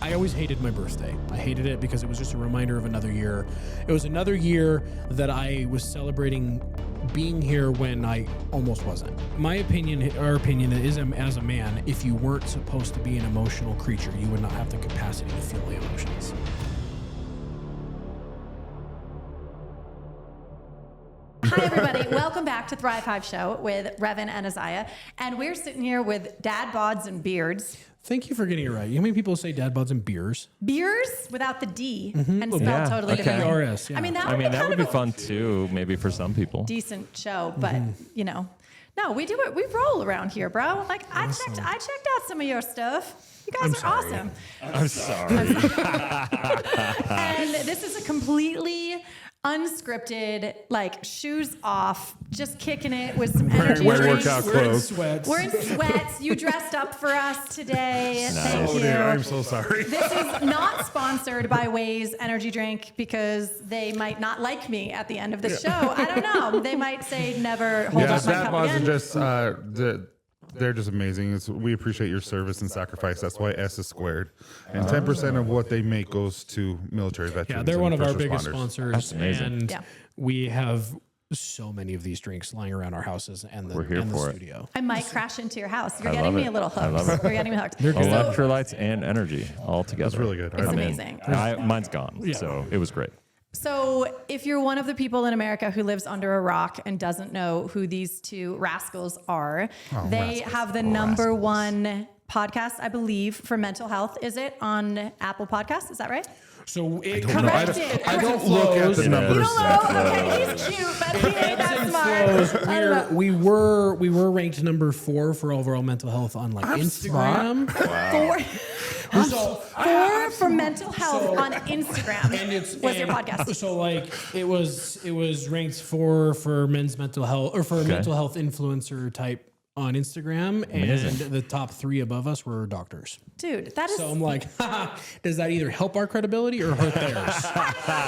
I always hated my birthday. I hated it because it was just a reminder of another year. It was another year that I was celebrating being here when I almost wasn't. My opinion, our opinion is, as a man, if you weren't supposed to be an emotional creature, you would not have the capacity to feel the emotions. Hi, everybody. Welcome back to Thrive Hive Show with Revan and Isaiah. And we're sitting here with Dad Bods and Beards. Thank you for getting it right. How many people say dad bods and beers? Beers without the D and spelled totally different. BRS, yeah. I mean, that would be fun too, maybe for some people. Decent show, but you know, no, we do it. We roll around here, bro. Like I checked out some of your stuff. You guys are awesome. I'm sorry. And this is a completely unscripted, like shoes off, just kicking it with some energy. Wear drinks. workout clothes. We're in sweats. You dressed up for us today. Nice. Thank Oh you. dear, I'm so sorry. This is not sponsored by Waze Energy Drink because they might not like me at the end of the show. I don't know. They might say never hold up my Dad cup Bods again. are just they're just amazing. We appreciate your service and sacrifice. That's why S is squared. And 10% of what they make goes to military veterans. Yeah, they're and one of our first biggest responders. sponsors. That's amazing. And we have so many of these drinks lying around our houses and the, We're here and the for it. studio. I might crash into your house. You're I getting love me it. a little I love hooked. it. You're getting me hooked. Electrolytes and energy all together. That's really good. It's I mean, amazing. Mine's gone, so it was great. So if you're one of the people in America who lives under a rock and doesn't know who these two rascals are, they have the number one podcast, I believe, for mental health. Is it on Apple Podcasts? Is that right? So it I don't look at the You numbers. don't know? Okay, he's cute, but he ain't that smart. I don't know. we were ranked number 4 for overall mental health on like Instagram. Four for mental health on Instagram. And it's was your podcast. So like it was ranked 4 for men's mental health or for mental health influencer type on Instagram, and the top 3 above us were doctors. Dude, that is... So I'm like, does that either help our credibility or hurt theirs?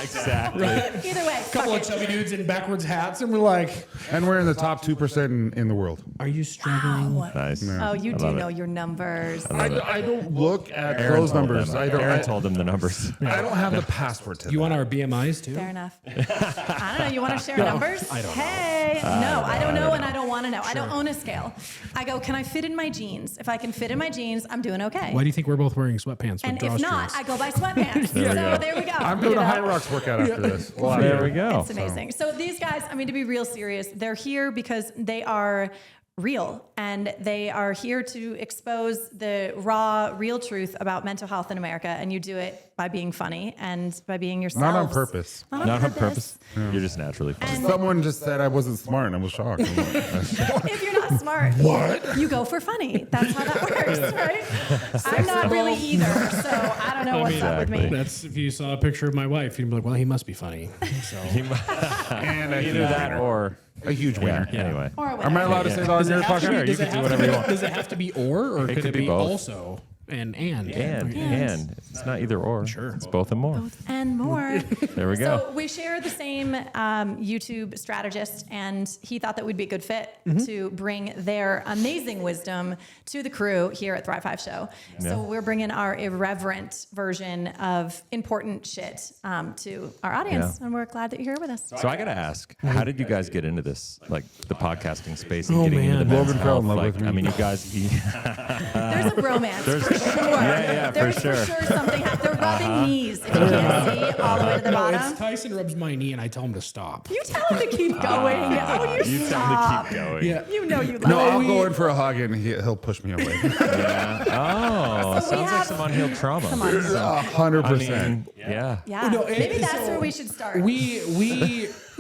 Exactly. Either way, A couple of chubby dudes in backwards hats, and we're like, And we're in the top 2% in the world. are you struggling? Nice. Oh, you do love know it. your numbers. I don't look at Aaron those told numbers. them. I don't. Aaron told them the numbers. I don't have the password to You that. want our BMIs too? Fair enough. I don't know. You want to share numbers? I don't know. Hey, no, I don't know, and I don't want to know. I don't own a scale. I go, can I fit in my jeans? If I can fit in my jeans, I'm doing okay. Why do you think we're both wearing sweatpants with And if not, drawstrings? I go buy sweatpants. There we So go. there we go. I'm doing a High Rocks workout after this. Well, There we go. It's amazing. So these guys, I mean, to be real serious, they're here because they are real, and they are here to expose the raw, real truth about mental health in America. And you do it by being funny and by being yourselves. Not on purpose. Not Not on purpose. Yeah. You're just naturally funny. And Someone just said I wasn't smart, and I was shocked. if you're not smart, you go for funny. That's how that works, right? I'm not really either, so I don't know what's up with me. That's if you saw a picture of my wife, you'd be like, well, he must be funny. So And a Either huge that winner. or A huge winner. anyway. Or a Am I winner. allowed to say that on your podcast? Sure, you can do whatever you want. Does it have to be or It could could it be be both. also and? And it's not either or. Sure. It's both and more. And more. There we go. So we share the same YouTube strategist, and he thought that we'd be a good fit to bring their amazing wisdom to the crew here at Thrive Hive Show. So we're bringing our irreverent version of important shit to our audience, and we're glad that you're here with us. So I gotta ask, how did you guys get into this, like the podcasting space and Oh, getting into the man. men's Logan fell in health? love Like, with me. I mean, you guys. There's a bromance for sure. Yeah, for There's sure. something. They're rubbing knees. If you can't see all the way to the No, it's bottom. Tyson rubs my knee and I tell him to stop. You tell him to keep going. Oh, you You stop. tell him to keep going. Yeah. You know you love No, it. I'll go in for a hug, and he'll push me away. Yeah. Oh, So we sounds like have- some unhealed trauma. Come on. 100%. Yeah. Yeah. No, Maybe that's where we should start.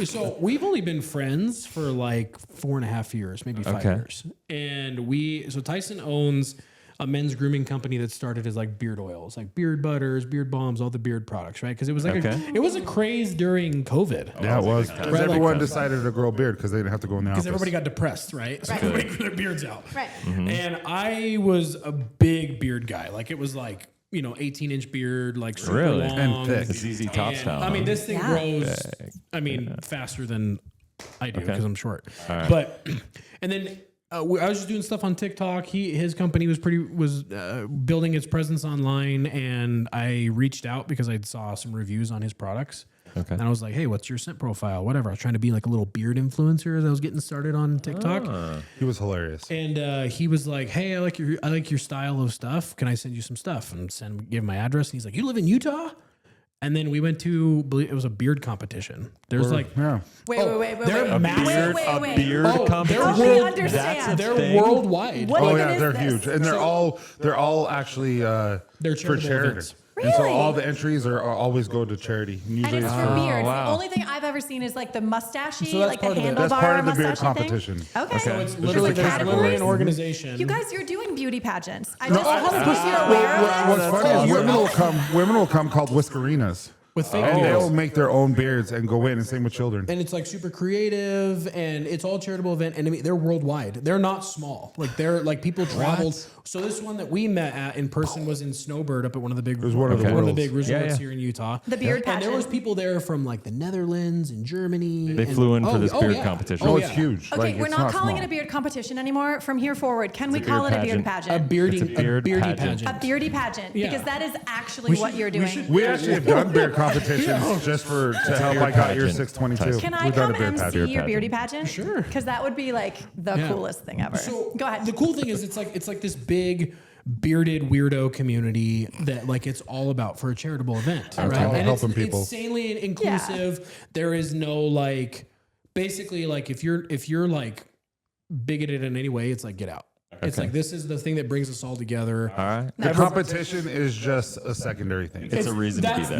So we've only been friends for like 4.5 years, maybe 5 Okay. years. And so Tyson owns a men's grooming company that started as like beard oils, like beard butters, beard balms, all the beard products, right? Because it was like it was a craze during COVID. Yeah, it was. Because Right, everyone like- decided to grow a beard because they didn't have to go in the office. Because everybody got depressed, right? So Right. everybody grew their beards out. Right. And I was a big beard guy. Like it was like, 18-inch beard, like super Really? long. And thick. It's ZZ Top And, style. I mean, this thing Yeah. grows, faster than I do because I'm short. All right. But, and then I was just doing stuff on TikTok. His company was building its presence online, and I reached out because I saw some reviews on his products. Okay. And I was like, hey, what's your scent profile? Whatever. I was trying to be like a little beard influencer as I was getting started on TikTok. He was hilarious. And he was like, hey, I like your style of stuff. Can I send you some stuff? And give him my address. And he's like, you live in Utah? And then we went to, it was a beard competition. There's like, Yeah. Wait. they're massive. Wait. beard competition. Help me understand. They're worldwide. What Oh even yeah, is they're this? huge, and they're all actually They're for charitable charity. events. And so Really? all the entries are always go to charity. And Usually it's it's for beards. wow. The only thing I've ever seen is like the mustachy, So that's like the part of it. handlebar That's part of the beard mustachy thing. competition. Okay. So It's There's literally, like there's literally categories. an organization. You guys, you're doing beauty pageants. I No, just hope that you're aware of What's this. funny is women will come called whiskerinas. with fake And beards. they'll make their own beards and go in, and same with children. And it's like super creative, and it's all charitable event. And I mean, they're worldwide. They're not small. Like they're like people traveled. So this one that we met at in person was in Snowbird up at one of the big one of the one of the worlds. big resorts Yeah. here in Utah. The beard And there was pageant. people there from like the Netherlands and Germany. They and- flew in for oh, this oh, beard yeah. competition. No, Oh, it's yeah. huge. Okay, Like, we're it's not calling small. it a beard competition anymore. From here forward, can we a call it beard a beard pageant. A pageant? bearding, It's a beard beardy pageant. pageant. A beardy pageant, Yeah. because that is actually what you're doing. We actually have done beard competitions just to help. I got your pageant. 622. Can I We've done come a beard MC pageant. your beardy pageant? Sure. Because that would be like the Yeah. coolest thing ever. So Go ahead. The cool thing is it's like this big bearded weirdo community that like it's all about for a charitable event, right? all And helping it's people. insanely inclusive. There is no like basically like if you're like bigoted in any way, it's like get out. It's like this is the thing that brings us all together. All right. The competition is just a secondary thing. It's a reason to be there.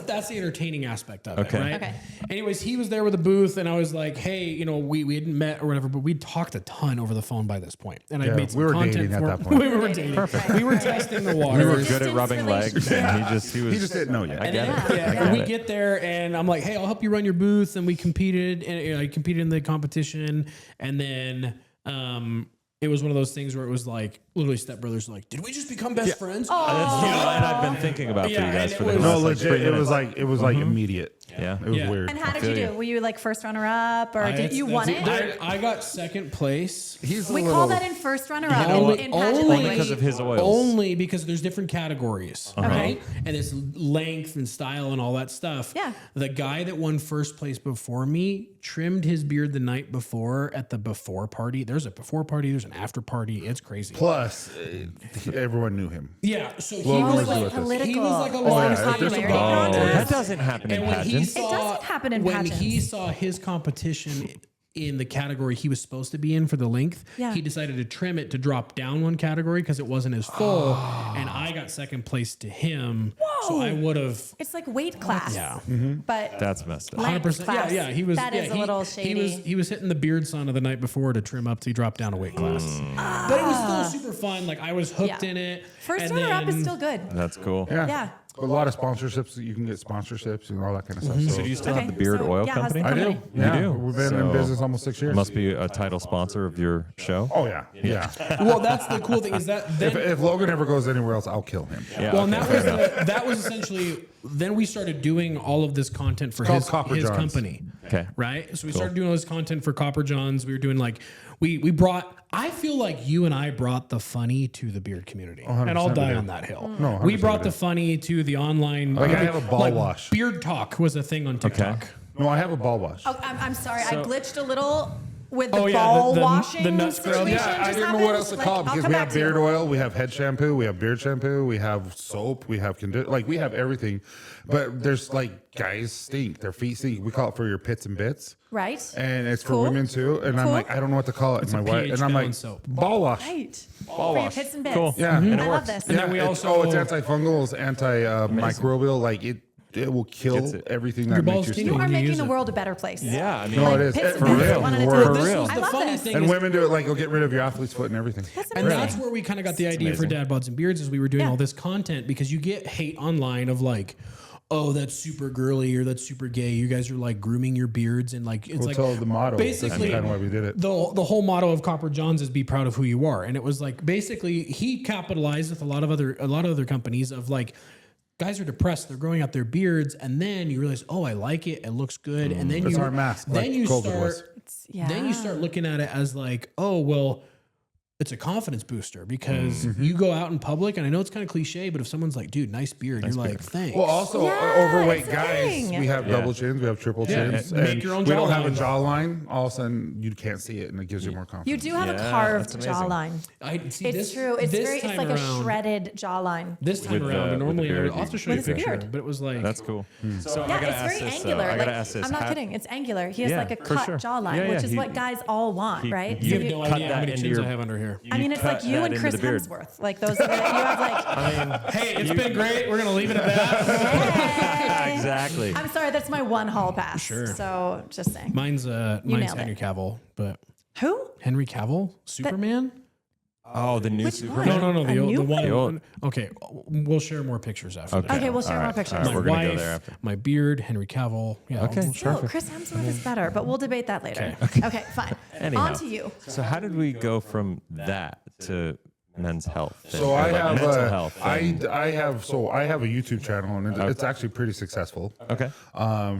That's the entertaining aspect of Okay. it, right? Okay. Anyways, he was there with a booth, and I was like, "Hey, you know, we hadn't met or whatever, but we talked a ton over the phone by this point, and I Yeah, made some we were content dating at for that him. point. we were dating. Perfect. We were testing the We waters. were It was good at distance rubbing legs, relationship. and he was. He just didn't know yet. I get it. Yeah, I and we get it. get there, and I'm like, "Hey, I'll help you run your booth," and we competed, and I competed in the competition, and then. It was one of those things where it was like literally stepbrothers were like, did we just become best friends? That's what I've been thinking about for Yeah, you guys and for it the was- No, last like legit. 3 minutes. It was like immediate. Yeah. It was Yeah. weird. And how did you feel do? you. Were you like first runner up, or did you won it? I got second place. He's a We little, call that in first runner up Only- in pageant only language. because of his oils. Only because there's different categories, Okay. right? And it's length and style and all that stuff. Yeah. The guy that won first place before me trimmed his beard the night before at the before party. There's a before party. There's an after party. It's crazy. Plus, everyone knew him. Yeah. So he Well, was we'll do like it this. political. He was like a yeah, long it's popularity just- Oh, contest. that doesn't happen in And when he pageants. saw, doesn't happen in when he pageants. saw his competition in the category he was supposed to be in for the length, Yeah. he decided to trim it to drop down one category because it wasn't as full, and I got second place to him. So I would have. It's like weight class. Yeah. But That's messed up. Length 100%. class. Yeah, he was. That yeah, is a little shady. He was hitting the beard sauna the night before to trim up to drop down a weight class. But it was still super fun. Like I was hooked Yeah. in it. first and runner up is then- still good. That's cool. Yeah. Yeah. A lot of sponsorships. You can get sponsorships and all that kind of stuff. So do you still have the beard so, oil yeah, how's company? the I do. company? Yeah. You do? We've been in So- business almost 6 years. Must be a title sponsor of your show. Oh yeah. Yeah. Well, that's the cool thing is that then, If Logan ever goes anywhere else, I'll kill him. Yeah, well, and okay, fair enough. that was essentially. Then we started doing all of this content for called Copper his Johns. company. Okay. Right. So we started doing all this content for Copper Johns. We were doing like we brought. I feel like you and I brought the funny to the beard community, and I'll 100% we die did. on that hill. No, we 100% brought we the did. funny to the online. Like, I have a ball wash. Beard talk was a thing on TikTok. No, I have a ball wash. Oh, I'm sorry. I glitched a little with the Oh, yeah, ball the washing nut scrub. situation. Yeah, I just didn't know what else to happened. call it Like, I'll because come we back have to you. beard oil, we have head shampoo, we have beard shampoo, we have soap, we have like we have everything. But there's like guys stink, their feet stink. We call it for your pits and bits. Right. And it's for Cool. women too. And I'm Cool. like, I don't know what to call it. It's My a wife pH and I'm like, balance soap. ball wash. Right. Ball For your wash. pits and bits. Cool. Yeah. And it I love works. this. And then we it's also- it's antifungal, it's antimicrobial. Like it will kill Gets it. everything Your that balls makes you sting. You stink. are You making use the it. world a better place. Yeah, I mean, No, Like it is. pits and For bits, real. one at a For time. real. This was I the love funny this. thing. And is- women do it like, it'll get rid of your athlete's foot and everything. That's And amazing. that's where we kind of got the idea for amazing. Dad Bods and Beards is we were doing Yeah. all this content because you get hate online of like, oh, that's super girly or that's super gay. You guys are like grooming your beards and like it's We'll like tell the motto. basically That's kind of why we did it. the whole motto of Copper Johns is be proud of who you are. And it was like basically he capitalized with a lot of other companies of like guys are depressed, they're growing out their beards, and then you realize, oh, I like it, it looks good, and then It's you our mask, then like you COVID start was. Yeah. then you start looking at it as like, oh, well, it's a confidence booster because you go out in public, and I know it's kind of cliche, but if someone's like, dude, nice beard, you're like, thanks. Well, also overweight guys, we have double chins, we have triple chins. Make And your own we don't have a jawline. jawline. All of a sudden, you can't see it, and it gives you more You confidence. do have a carved jawline. It's true. It's like a shredded jawline. This time With around, the normally beard, I'll have to show you a With his picture, beard. but it was like That's cool. So I Yeah, gotta it's ask very this, angular. I Like, gotta ask this. I'm not kidding. It's angular. He has Yeah, like a for cut sure. jawline, Yeah, which is he- what guys all want, right? you So you have no cut idea how that many into chins your- I have under here. I mean, it's cut like you that and into Chris the beard. Hemsworth. Like those are the, you have like. I mean, Hey, it's been great. We're gonna leave it at that. Hey. exactly. I'm sorry, that's my one hall pass. Sure. So just saying. Mine's nailed Henry it. Cavill, but Who? Henry Cavill, Superman. Oh, the new Which Superman. one? No, A new the one. The old- Okay, we'll share more pictures after. Okay. that. Okay, we'll share All more right. pictures. All right, My we're gonna go wife, there after. my beard, Henry Cavill. Yeah. Okay. we'll- Still, Chris Hemsworth is better, but we'll debate that later. Okay, fine. Anyhow. On to you. So how did we go from that to men's health? So and, I like, have mental health. and- I have a YouTube channel, and it's actually pretty successful. Okay.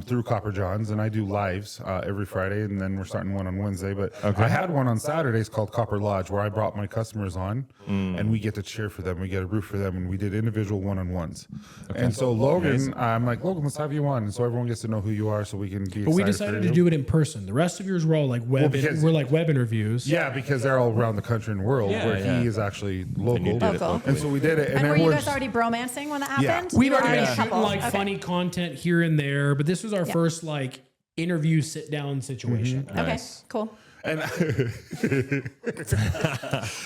Through Copper Johns, and I do lives every Friday, and then we're starting one on Wednesday. But I had one on Saturdays called Copper Lodge, where I brought my customers on, and we get to cheer for them, we get a roof for them, and we did individual one-on-ones. And so Logan, I'm like, Logan, let's have you on, and so everyone gets to know who you are, so we can be. But we excited decided for to you. do it in person. The rest of yours were all like web. because- We're like web interviews. Yeah, because they're all around the country and world, Yeah, where yeah. he is actually local. you did it Local. And so we did it, And were you everyone's- guys already bromancing when that happened? We'd You were already been a shooting couple. like Okay. funny content here and there, but this was our first like interview sit down situation. Okay, Nice. cool. And This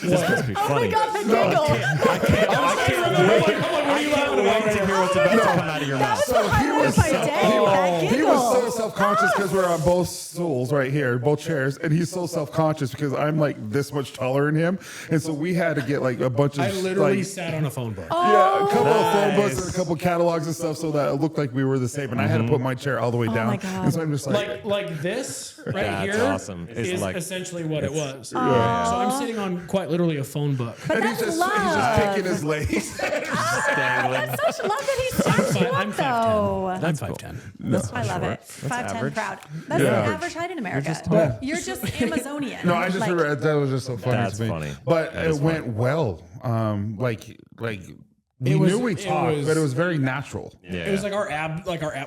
must be Oh my funny. God, the giggle. I can't wait to hear what's about to come out of your That mouth. was the highlight of my day. That he giggle. was so self-conscious because we're on both stools right here, both chairs, and he's so self-conscious because I'm like this much taller than him, and so we had to get like a bunch of I literally like, sat on a phone book. yeah, a couple of phone Nice. books and a couple catalogs and stuff, so that it looked like we were the same. And I had to put my chair all the way down, my God. and so I'm just Like this right That's here awesome. It's is like- essentially what it was. So I'm sitting on quite literally a phone book. But and that's he's just love. kicking his legs. That's such love that he's touched you I'm up, though. That's cool. 5'10". I love it. 5'10", average. proud. That's Yeah. the average height in America. You're just Amazonian. No, I just Like, remember that was just so funny That's to me. funny. But That it is went well. We It was- knew we it talked, was- but it was very natural. Yeah. It was like our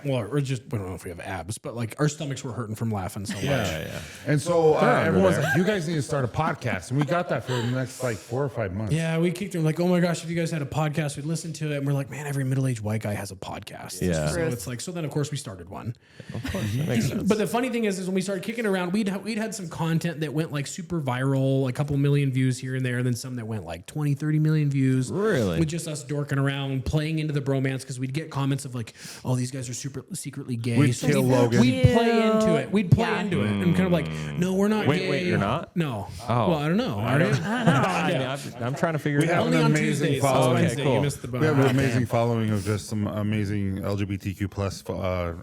well, or just, I don't know if we have abs, but like our stomachs were hurting from laughing so much. yeah. And so under everyone's there. like, "You guys need to start a podcast," and we got that for the next like 4 or 5 months. Yeah, we kicked them like, oh my gosh, if you guys had a podcast, we'd listen to it. And we're like, man, every middle-aged white guy has a podcast. Yeah. So it's like, so then of course we started one. Of course, that makes sense. But the funny thing is when we started kicking around, we'd had some content that went like super viral, a couple million views here and there, and then some that went like 20, 30 million views. Really? With just us dorking around, playing into the bromance, because we'd get comments of like, oh, these guys are secretly gay. We'd So kill we'd- Logan. We'd play into it. We'd play Yeah. into it. And kind of like, no, we're not Wait, gay. wait, you're not? No. Oh. Well, I don't know. Are you? I mean, I'm trying to figure it have out. Only an on amazing Tuesdays. following. So Okay, Wednesday, cool. you missed the boat. We have an amazing following of just some amazing LGBTQ plus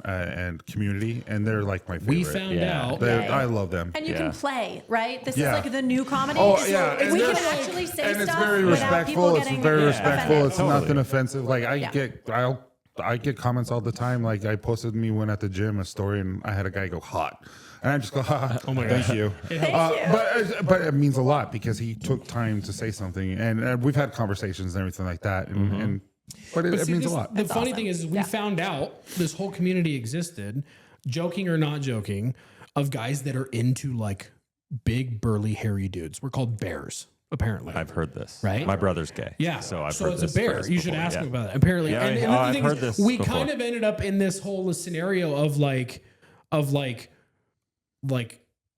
and community, and they're like my favorite. We found Yeah. out. I love them. And you Yeah. can play, right? This Yeah. is like the new comedy. Oh So yeah, and we can they're- actually say and it's stuff very without people respectful. It's getting very Yeah. respectful. offended. It's Totally. nothing offensive. Like Yeah. I get comments all the time. Like I posted me when at the gym a story, and I had a guy go hot, and I just go, ha, oh my thank you. Thank you. But it means a lot because he took time to say something, and we've had conversations and everything like that, and but it See, means a this- lot. The funny awesome. thing is we Yeah. found out this whole community existed, joking or not joking, of guys that are into like big, burly, hairy dudes. We're called bears, apparently. I've heard this. Right? My brother's gay. Yeah. So I've heard it's this a bear. phrase You should before. ask Yeah. him about it. Apparently. Yeah, and yeah. the Oh, other I've thing heard is, this we before. kind of ended up in this whole scenario of like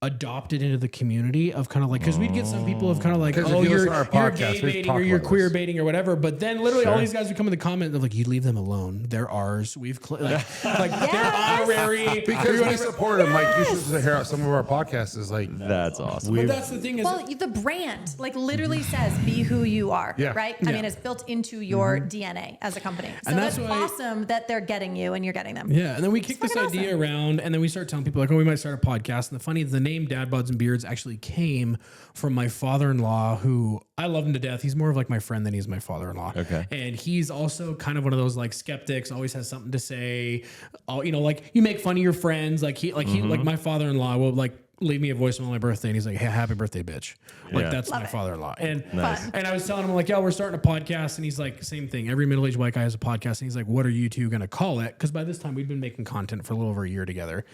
adopted into the community of kind of like, because we'd get some people of kind of like, 'Cause if oh, you you're listen to our podcast, gay we baiting talk or you're about queer this. baiting or whatever. But then literally all Sure. these guys would come in the comment, they're like, you leave them alone. They're ours. We've they're Yes. honorary. Because we support him. Like you should hear out some of our podcasts. Is like That's awesome. But that's the thing is, Well, the brand like literally says be who you are, Yeah. right? I mean, it's built into your DNA as a company. So And that's that's why- awesome that they're getting you and you're getting them. yeah, and then we kicked this fucking idea around, and then we start telling people like, "Oh, we might start a podcast." And the funny, the name Dad Bods and Beards actually came from my father-in-law, who I love him to death. He's more of like my friend than he's my father-in-law. Okay. And he's also kind of one of those like skeptics, always has something to say. Like you make fun of your friends. Like like my father-in-law will like leave me a voicemail on my birthday, and he's like, "Hey, happy birthday, bitch!" Like Yeah. that's Love my it. father-in-law. And Nice. and I was telling him like, "Yo, we're starting a podcast," and he's like, "Same thing. Every middle-aged white guy has a podcast." And he's like, "What are you two gonna call it?" Because by this time we'd been making content for a little over a year together.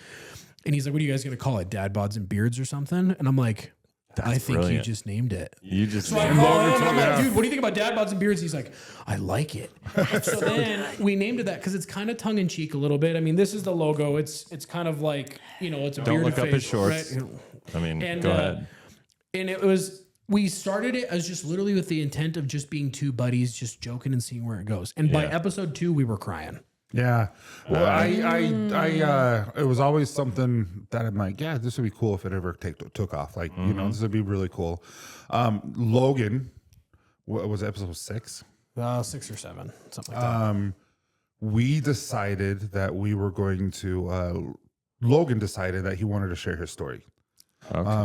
And he's like, "What are you guys gonna call it? Dad, Bods, and Beards or something?" And I'm like, "I think you brilliant. just named it." You just So I call him, and I'm like, "Dude, what do you think about Dad, Bods, and Beards?" He's like, "I like it." So then we named it that because it's kind of tongue in cheek a little bit. I mean, this is the logo. It's kind of like, you know, it's a don't bearded look up face, his shorts. right? I mean, And go ahead. and it was, we started it as just literally with the intent of just being two buddies, just joking and seeing where it goes. And by Yeah. episode 2, we were crying. Yeah. Well, it was always something that I'm like, yeah, this would be cool if it ever took off. Like, you know, this would be really cool. Logan, what was it, episode 6? 6 or 7, something like that. We decided that we were going to, Logan decided that he wanted to share his story.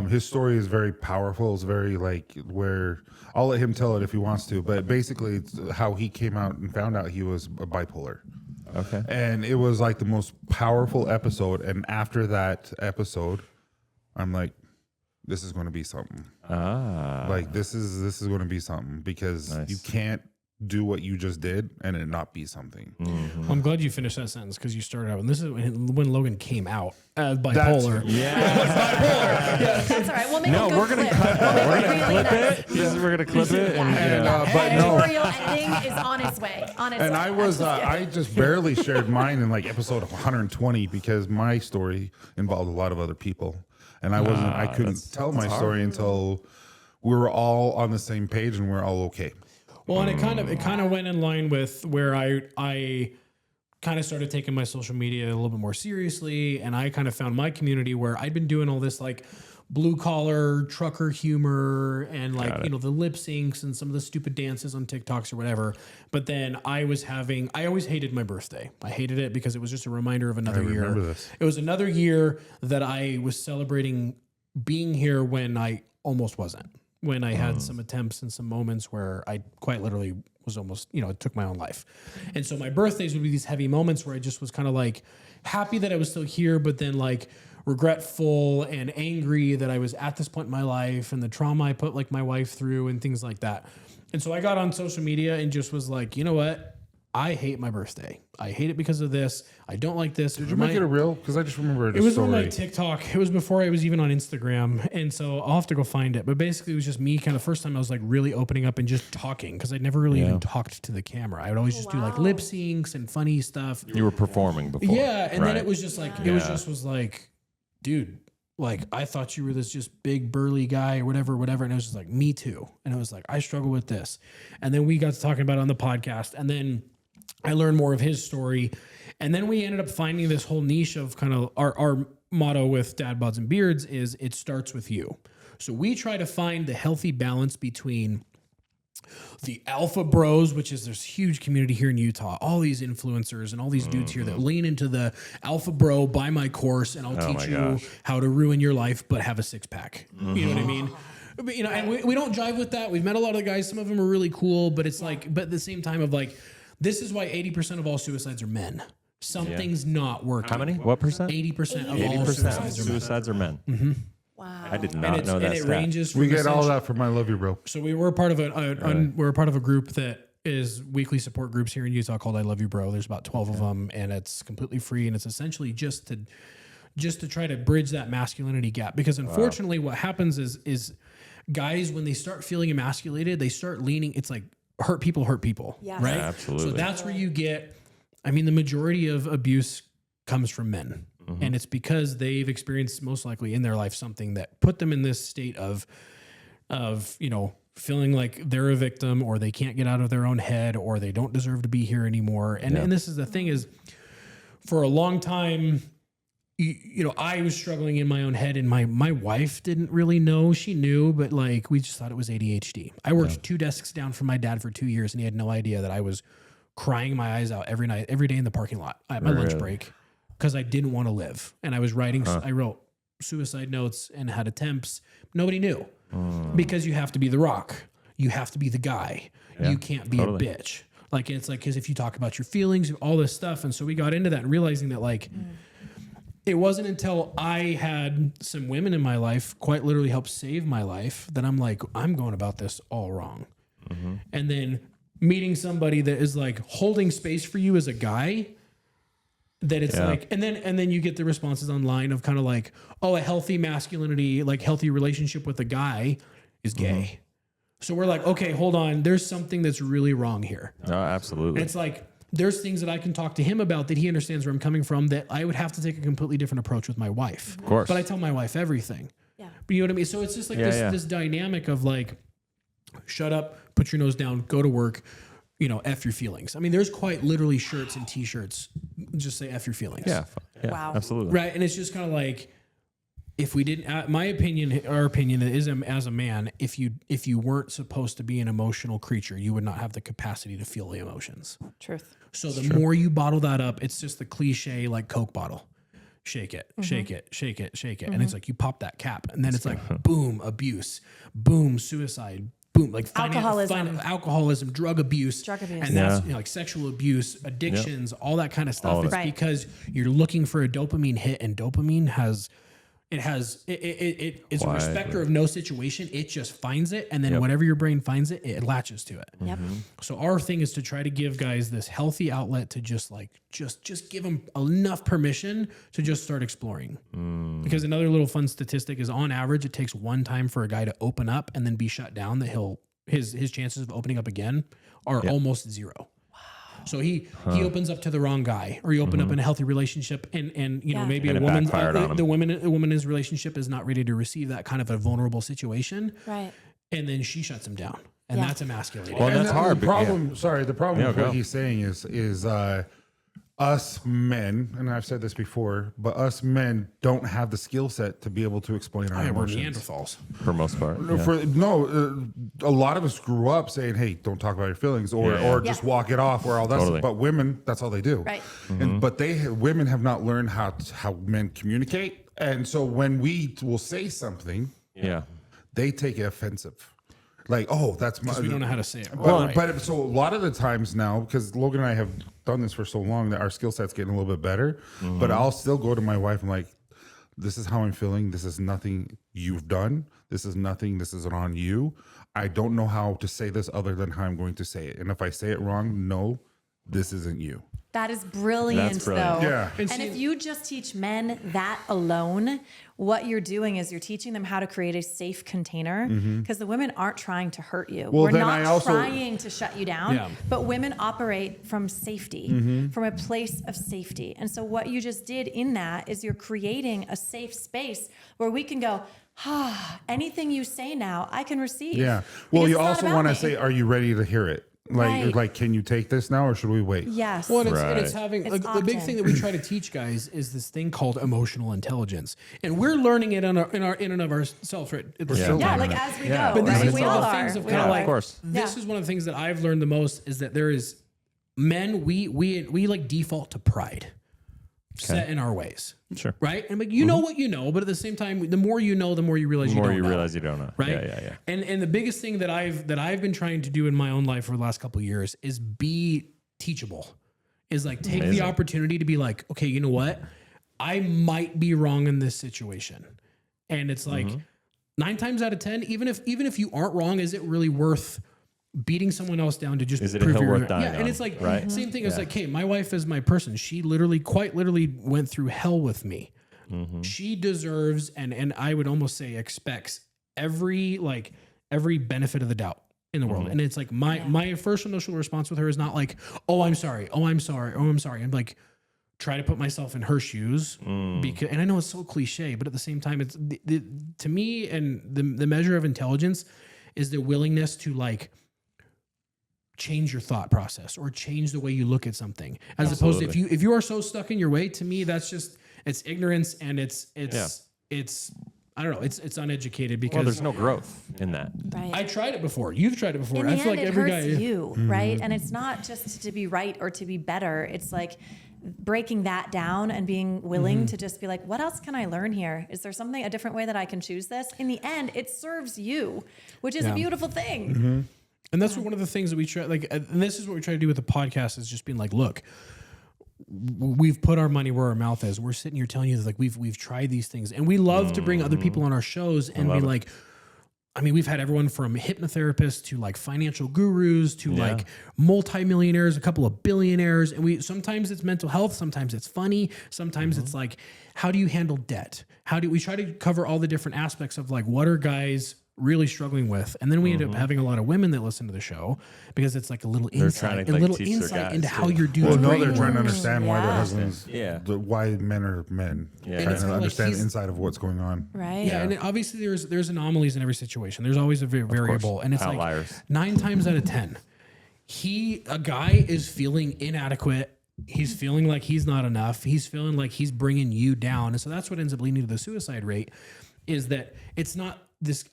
His story is very powerful. It's very like where I'll let him tell it if he wants to, but basically it's how he came out and found out he was bipolar. Okay. And it was like the most powerful episode. And after that episode, I'm like, this is going to be something. Like this is going to be something because Nice. you can't do what you just did and it not be something. Well, I'm glad you finished that sentence because you started out, and this is when Logan came out as bipolar. That's all right. We'll make a good we're gonna clip. cut We'll that. make We're it gonna really clip nice. it. We're gonna clip it, and And, you know. but no. Editorial ending is on its way. And I was, I just barely shared mine in like episode 120 because my story involved a lot of other people. And I couldn't tell my story until we were all on the same page and we're all okay. Well, and it kind of went in line with where I kind of started taking my social media a little bit more seriously, and I kind of found my community where I'd been doing all this like blue collar trucker humor and like, you know, the lip syncs and some of the stupid dances on TikToks or whatever. But then I always hated my birthday. I hated it because it was just a reminder of another year. remember this. It was another year that I was celebrating being here when I almost wasn't. When I had some attempts and some moments where I quite literally was almost, you know, it took my own life. And so my birthdays would be these heavy moments where I just was kind of like happy that I was still here, but then like regretful and angry that I was at this point in my life and the trauma I put like my wife through and things like that. And so I got on social media and just was like, you know what? I hate my birthday. I hate it because of this. I don't like this. Did you make it a reel? Because I just remember It was story. on my TikTok. It was before I was even on Instagram. And so I'll have to go find it. But basically, it was just me kind of first time I was like really opening up and just talking because I'd never really even talked to the camera. I would always just do like lip syncs and funny stuff. You were performing before. Yeah. And then right? it was just like, it was like, dude, like I thought you were this just big burly guy or whatever. And it was just like, me too. And it was like, I struggle with this. And then we got to talking about it on the podcast. And then I learned more of his story. And then we ended up finding this whole niche of kind of our motto with Dad, Bods, and Beards is it starts with you. So we try to find the healthy balance between the alpha bros, which is this huge community here in Utah, all these influencers and all these dudes here that lean into the alpha bro, buy my course and I'll teach you how to ruin your life, but have a 6-pack. You know what I mean? But, you know, and we don't jive with that. We've met a lot of the guys. Some of them are really cool, but it's like, but at the same time of like, this is why 80% of all suicides are men. Something's not working. How many? What percent? 80% of all 80% suicides are men. suicides are men. Wow. I did not know that. And it stat. ranges from We get all essentially- that from I Love You, Bro. So we were part of we're a part of a group that is weekly support groups here in Utah called I Love You Bro. There's about 12 of them and it's completely free and it's essentially just to try to bridge that masculinity gap because unfortunately what happens is guys when they start feeling emasculated, they start leaning it's like hurt people, Yes. right? Yeah, absolutely. So that's where you get I mean the majority of abuse comes from men. And it's because they've experienced most likely in their life something that put them in this state of, you know, feeling like they're a victim or they can't get out of their own head or they don't deserve to be here anymore. And this is the thing is for a long time, you know, I was struggling in my own head and my wife didn't really know. She knew, but like we just thought it was ADHD. I worked 2 desks down from my dad for 2 years and he had no idea that I was crying my eyes out every night, every day in the parking lot at my lunch break. Because I didn't want to live. And I was writing, I wrote suicide notes and had attempts. Nobody knew. Because you have to be the rock. You have to be the guy. You can't be a bitch. Like, it's like, because if you talk about your feelings, all this stuff. And so we got into that and realizing that, like, it wasn't until I had some women in my life quite literally help save my life that I'm like, I'm going about this all wrong. And then meeting somebody that is like holding space for you as a guy, that it's like, and then you get the responses online of kind of like, oh, a healthy masculinity, like healthy relationship with a guy is gay. So we're like, okay, hold on. There's something that's really wrong here. Oh, absolutely. And it's like, there's things that I can talk to him about that he understands where I'm coming from that I would have to take a completely different approach with my wife. Of course. But I tell my wife everything. Yeah. But you know what I mean? So it's just like this dynamic of like, shut up, put your nose down, go to work, you know, F your feelings. I mean, there's quite literally shirts and t-shirts just say F your feelings. Yeah. Wow. Absolutely. Right. And it's just kind of like, if we didn't, my opinion, our opinion is as a man, if you weren't supposed to be an emotional creature, you would not have the capacity to feel the emotions. Truth. So the more you bottle that up, it's just the cliche like Coke bottle. Shake it, shake it, shake it, shake it. And it's like you pop that cap and then it's like boom, abuse, boom, suicide, boom, like alcoholism, drug abuse. And that's you know, like sexual abuse, addictions, all that kind of stuff. It's because you're looking for a dopamine hit, and dopamine it's a respecter of no situation. It just finds it, and then whenever your brain finds it, it latches to it. Yep. So our thing is to try to give guys this healthy outlet to just give them enough permission to just start exploring. Because another little fun statistic is, on average, it takes one time for a guy to open up and then be shut down that his chances of opening up again are almost zero. So he opens up to the wrong guy, or he opened up in a healthy relationship, and you know, maybe And a woman, the woman in his relationship is not ready to receive that kind of a vulnerable situation, Right. and then she shuts him down, and that's emasculating. Well, that's hard. The problem, the problem with go. what he's saying is us men, and I've said this before, but us men don't have the skill set to be able to explain our we're emotions. Neanderthals. For most part. A lot of us grew up saying, "Hey, don't talk about your feelings," or just walk it off, or all that stuff. But women, that's all they do. Right. But women have not learned how men communicate, and so when we will say something, they take it offensive. Like, oh, that's my. Because we don't know how to say it. But so a lot of the times now, because Logan and I have done this for so long, that our skill set's getting a little bit better. But I'll still go to my wife and like, this is how I'm feeling. This is nothing you've done. This is nothing. This isn't on you. I don't know how to say this other than how I'm going to say it. And if I say it wrong, no, this isn't you. That is brilliant, though. Yeah. And if you just teach men that alone, what you're doing is you're teaching them how to create a safe container, because the women aren't trying to hurt you. Well, We're then not trying to shut you down, Yeah. but women operate from safety, from a place of safety. And so what you just did in that is you're creating a safe space where we can go, anything you say now, I can receive. Yeah. Well, Because you it's not also about want to me. say, are you ready to hear it? Like, can you take this now, or should we wait? Yes. Well, and it's having It's the big often. thing that we try to teach guys is this thing called emotional intelligence, and we're learning it in and of ourselves. Right? Yeah, like as we go. But this right? is We one all of the are. things of We kind all of are. like, Of course. this is one of the things that I've learned the most is that there is men, we like default to pride set in our ways. Sure. Right? And like, you know what you know, but at the same time, the more you know, the more you realize The more you you don't know. realize you don't know. Right? Yeah. And the biggest thing that I've been trying to do in my own life for the last couple of years is be teachable. Is like take the opportunity to be like, okay, you know what? I might be wrong in this situation. And it's like 9 times out of 10, even if you aren't wrong, is it really worth beating someone else down to just Is it a prove hill you're worth right? dying Yeah, and on, it's like right? same thing as like, hey, my wife is my person. She quite literally went through hell with me. She deserves and I would almost say expects every benefit of the doubt in the world. And it's like my first initial response with her is not like, oh, I'm sorry. Oh, I'm sorry. Oh, I'm sorry. I'm like, try to put myself in her shoes because, and I know it's so cliche, but at the same time, it's to me, and the measure of intelligence is the willingness to like change your thought process or change the way you look at something, as opposed to if you are so stuck in your way. To me, that's just it's ignorance and it's I don't know. It's uneducated because There's no growth in that. Right. I tried it before. You've tried it before. In the I feel end, like it every hurts guy. you, right? And it's not just to be right or to be better. It's like breaking that down and being willing to just be like, what else can I learn here? Is there a different way that I can choose this? In the end, it serves you, which is a beautiful thing. And that's one of the things that we try, like, and this is what we try to do with the podcast is just being like, look, we've put our money where our mouth is. We're sitting here telling you that, like, we've tried these things, and we love to bring other people on our shows and be like, I mean, we've had everyone from hypnotherapists to like financial gurus to like multimillionaires, a couple of billionaires. And sometimes it's mental health, sometimes it's funny, sometimes it's like, how do you handle debt? How do we try to cover all the different aspects of like, what are guys really struggling with? And then we end up having a lot of women that listen to the show because it's like a little insight, into how your dude's brain they're trying to works. understand why their husbands, Yeah. why men are men. Yeah. Trying it's to kinda like understand he's- inside of what's going on. Right. Yeah, and obviously there's anomalies in every situation. There's always a variable, and it's Outliers. like 9 times out of 10, a guy is feeling inadequate. He's feeling like he's not enough. He's feeling like he's bringing you down, and so that's what ends up leading to the suicide rate. Is that it's not this.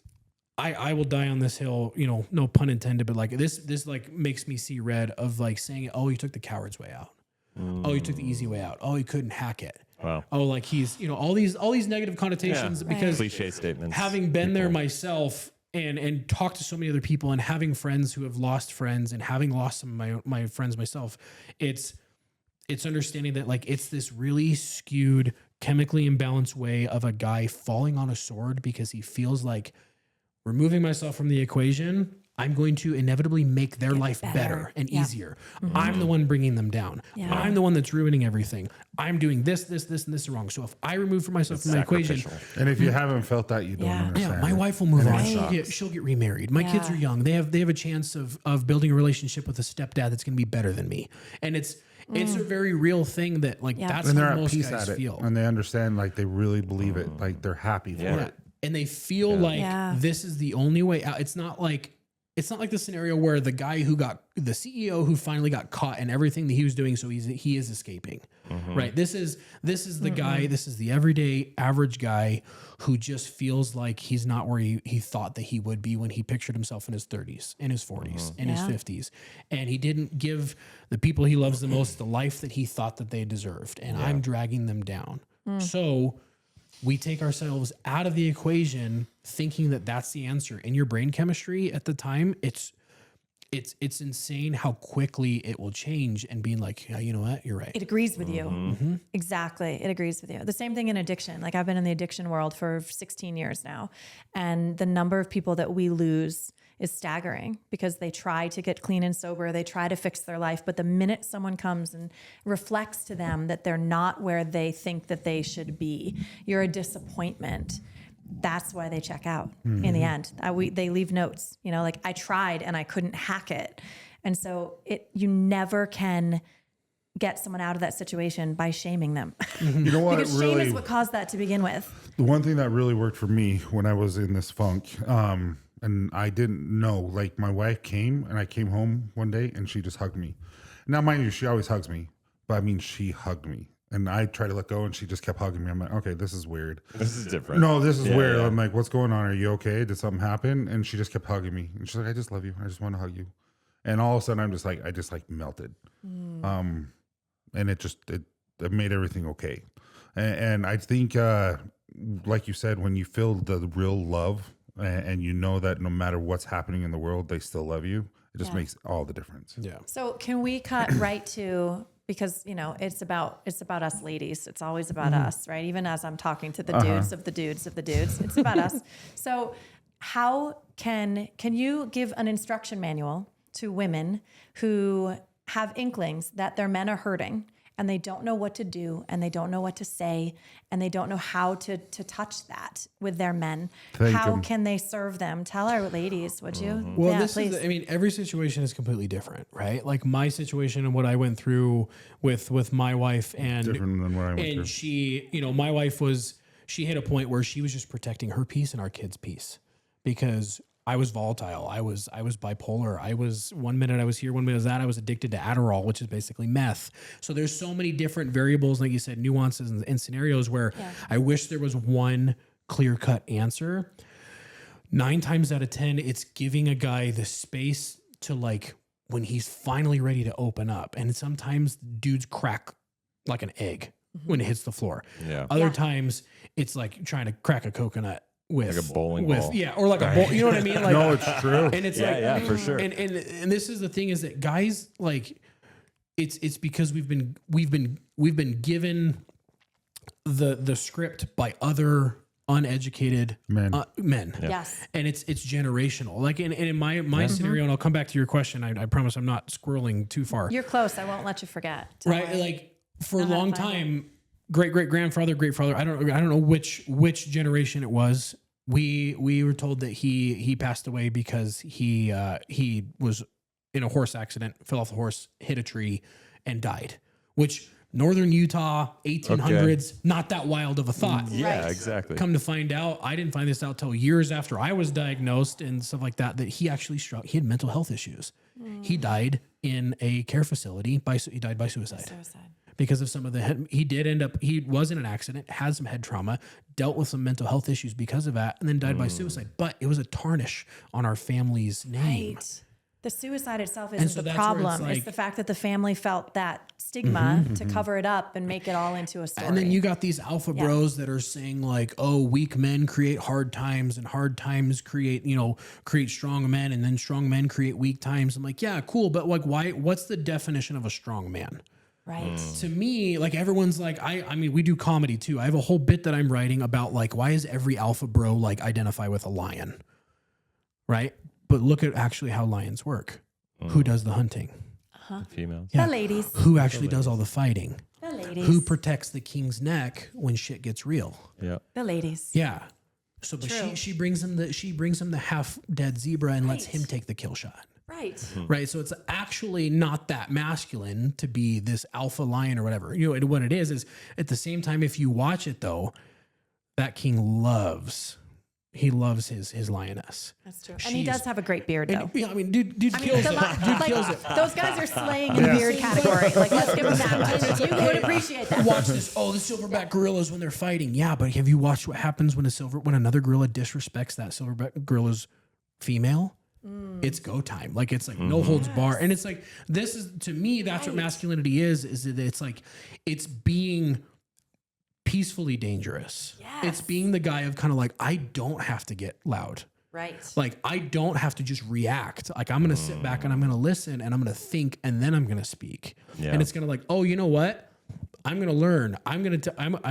I will die on this hill, you know, no pun intended, but like this like makes me see red of like saying, oh, you took the coward's way out. Oh, you took the easy way out. Oh, you couldn't hack it. Wow. Oh, like he's, you know, all these negative connotations because Cliche statements. having been there myself and talked to so many other people and having friends who have lost friends and having lost some of my friends myself, it's understanding that like it's this really skewed, chemically imbalanced way of a guy falling on a sword because he feels like removing myself from the equation, I'm going to inevitably make their life better and easier. I'm the one bringing them down. Yeah. I'm the one that's ruining everything. I'm doing this, and this wrong. So if I remove myself from the equation, And if you haven't felt that, you don't understand. yeah, my it. wife will move on. Right. She'll get remarried. My kids are young. They have a chance of building a relationship with a stepdad that's going to be better than me. And it's a very real thing that like that's And they're how at most peace guys at it, feel. and they understand, like they really believe it, like they're happy for it. And they feel like Yeah. this is the only way out. It's not like the scenario where the guy who got the CEO who finally got caught and everything that he was doing, so he is escaping, right? This is the guy. This is the everyday average guy who just feels like he's not where he thought that he would be when he pictured himself in his 30s, in his 40s, in his 50s, and he didn't give the people he loves the most the life that he thought that they deserved. And I'm dragging them down. So we take ourselves out of the equation thinking that that's the answer. In your brain chemistry at the time, it's insane how quickly it will change and being like, yeah, you know what, you're right. It agrees with you. Exactly. It agrees with you. The same thing in addiction. Like I've been in the addiction world for 16 years now. And the number of people that we lose is staggering because they try to get clean and sober. They try to fix their life. But the minute someone comes and reflects to them that they're not where they think that they should be, you're a disappointment. That's why they check out in the end. They leave notes, you know, like I tried and I couldn't hack it. And so you never can get someone out of that situation by shaming them. You know what? Because shame is what caused that to begin with. The one thing that really worked for me when I was in this funk, and I didn't know, like my wife came and I came home one day and she just hugged me. Now, mind you, she always hugs me, but I mean, she hugged me. And I tried to let go and she just kept hugging me. I'm like, okay, this is weird. This is different. No, this is weird. Yeah. I'm like, what's going on? Are you okay? Did something happen? And she just kept hugging me. And she's like, I just love you. I just want to hug you. And all of a sudden I just melted. And it made everything okay. And I think, like you said, when you feel the real love and you know that no matter what's happening in the world, they still love you, it just makes all the difference. Yeah. So can we cut right to, because you know it's about us ladies. It's always about us, right? Even as I'm talking to the dudes of the dudes of the dudes, it's about us. So how can you give an instruction manual to women who have inklings that their men are hurting and they don't know what to do and they don't know what to say and they don't know how to touch that with their men? How can they serve them? Tell our ladies, would you? Well, yeah, please. I mean, every situation is completely different, right? Like my situation and what I went through with my wife and Different than what I went through. she, you know, my wife she hit a point where she was just protecting her peace and our kids' peace because I was volatile. I was bipolar. I was 1 minute I was here, 1 minute I was that. I was addicted to Adderall, which is basically meth. So there's so many different variables, like you said, nuances and scenarios where I wish there was one clear-cut answer. 9 times out of 10, it's giving a guy the space to like when he's finally ready to open up. And sometimes dudes crack like an egg when it hits the floor. Yeah. Other times it's like trying to crack a coconut with Like a bowling ball. Yeah, or like a bowl. You know what I mean? Like, No, it's true. And it's Yeah, for sure. And this is the thing is that guys like it's because we've been given the script by other uneducated men. Yes. And it's generational. Like in my scenario, and I'll come back to your question. I promise I'm not squirreling too far. You're close. I won't let you forget. Don't Right. worry. Like for a long time, great grandfather, I don't know which generation it was. We were told that he passed away because he was in a horse accident, fell off the horse, hit a tree, and died. Which Northern Utah, 1800s, not that wild of a thought. Yeah, Right. exactly. Come to find out, I didn't find this out till years after I was diagnosed and stuff like that, that he actually he had mental health issues. He died in a care facility he died by suicide. Because of some of he was in an accident, had some head trauma, dealt with some mental health issues because of that, and then died by suicide. But it was a tarnish on our family's name. Right. The suicide itself so isn't the that's where it's problem. like- It's the fact that the family felt that stigma to cover it up and make it all into a story. And then you got these alpha bros that are saying like, oh, weak men create hard times and hard times create strong men, and then strong men create weak times. I'm like, yeah, cool. But like, what's the definition of a strong man? right. To me, like everyone's like, I mean, we do comedy too. I have a whole bit that I'm writing about like, why is every alpha bro like identify with a lion? Right. But look at actually how lions work. Who does the hunting? Females. The ladies. Who actually does all the fighting? The ladies. Who protects the king's neck when shit gets real? Yeah. The ladies. Yeah. So, but True. she brings him the half dead zebra and lets Right. him take the kill shot. Right. Right. So it's actually not that masculine to be this alpha lion or whatever. You know, what it is at the same time, if you watch it though, that king loves his lioness. That's true. And he does have a great beard though. Yeah, I mean, dude kills it. Like, Kills it. those guys are slaying in the beard category. Like, let's give them that. You would appreciate that. Watch this. Oh, the silverback gorillas when they're fighting. Yeah, but have you watched what happens when another gorilla disrespects that silverback gorilla's female? It's go time. Like it's like no holds bar. And it's like, this is, to me, that's what masculinity is that it's like, it's being peacefully dangerous. Yes. It's being the guy of kind of like, I don't have to get loud. Right. Like I don't have to just react. Like I'm going to sit back and I'm going to listen and I'm going to think and then I'm going to speak. Yeah. And it's going to like, oh, you know what? I'm going to learn. I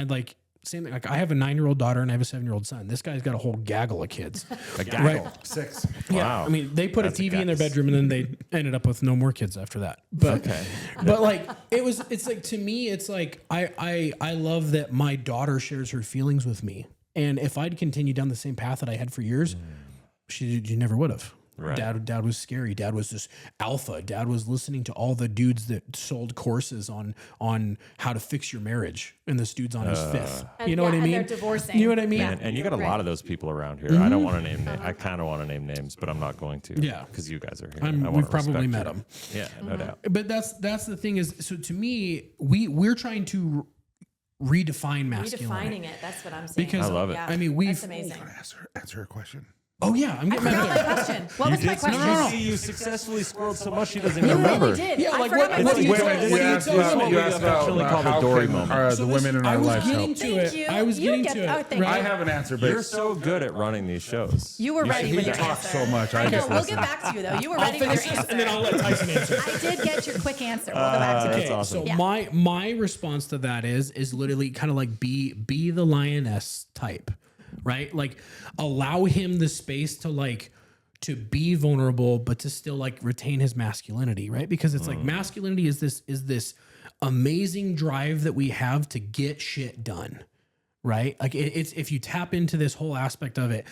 like, same thing. Like I have a 9-year-old daughter and I have a 7-year-old son. This guy's got a whole gaggle of kids. A gaggle. Right. 6. Yeah. Wow. I mean, they put That's a a TV in their guess. bedroom and then they ended up with no more kids after that. But, Okay. but like, it's like, to me, it's like, I love that my daughter shares her feelings with me. And if I'd continued down the same path that I had for years, she never would have. Right. Dad was scary. Dad was this alpha. Dad was listening to all the dudes that sold courses on how to fix your marriage. And this dude's on his 5th. And You know what I and mean? they're divorcing. You know what I mean? And you got a lot of those people around here. I don't want to name names. I kind of want to name names, but I'm not going to. Yeah. Because you guys are here. I We've wanna probably respect met you. them. Yeah, no doubt. But that's the thing is, so to me, we're trying to redefine masculinity. Redefining it. That's what I'm saying. Because I love it. Yeah. I mean, That's amazing. Answer her question. Oh yeah, I'm getting back My there. question. What was my question? You see, you successfully squirreled so much she doesn't even You remember. really did. Yeah, I like forgot what- my what do you question. tell- too. what do you tell women? You asked affectionately called how the Dory can, moment. the women in I our was lives getting help. to Thank it. you. I was You getting get- to oh, it. thank right? I have an answer, but You're so good at running these shows. You were ready he with your talks answer. so much. I know. just We'll listen. get back to you though. You were I'll ready with your finish this answer. and then I'll let Tyson answer. I did get your quick answer. We'll go back to That's it. Okay, awesome. so Yeah. my response to that is literally kind of like be the lioness type, right? Like allow him the space to be vulnerable, but to still like retain his masculinity, right? Because it's like masculinity is this amazing drive that we have to get shit done, right? Like it's if you tap into this whole aspect of it,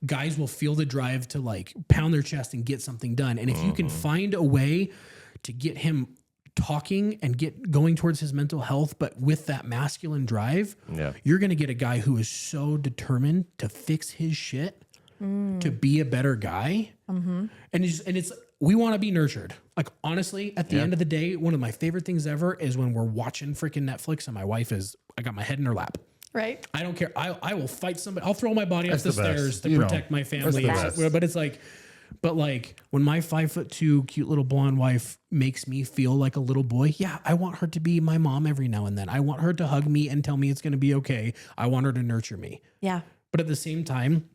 guys will feel the drive to like pound their chest and get something done. And if you can find a way to get him talking and get going towards his mental health, but with that masculine drive, you're going to get a guy who is so determined to fix his shit, to be a better guy. And it's we want to be nurtured. Like honestly, at the end of the day, one of my favorite things ever is when we're watching freaking Netflix and my wife I got my head in her lap. Right. I don't care. I will fight somebody. I'll throw my body That's up the the best. stairs to You know, protect my that's family. the best. But it's like, when my 5'2" cute little blonde wife makes me feel like a little boy, yeah, I want her to be my mom every now and then. I want her to hug me and tell me it's going to be okay. I want her to nurture me. Yeah. But at the same time,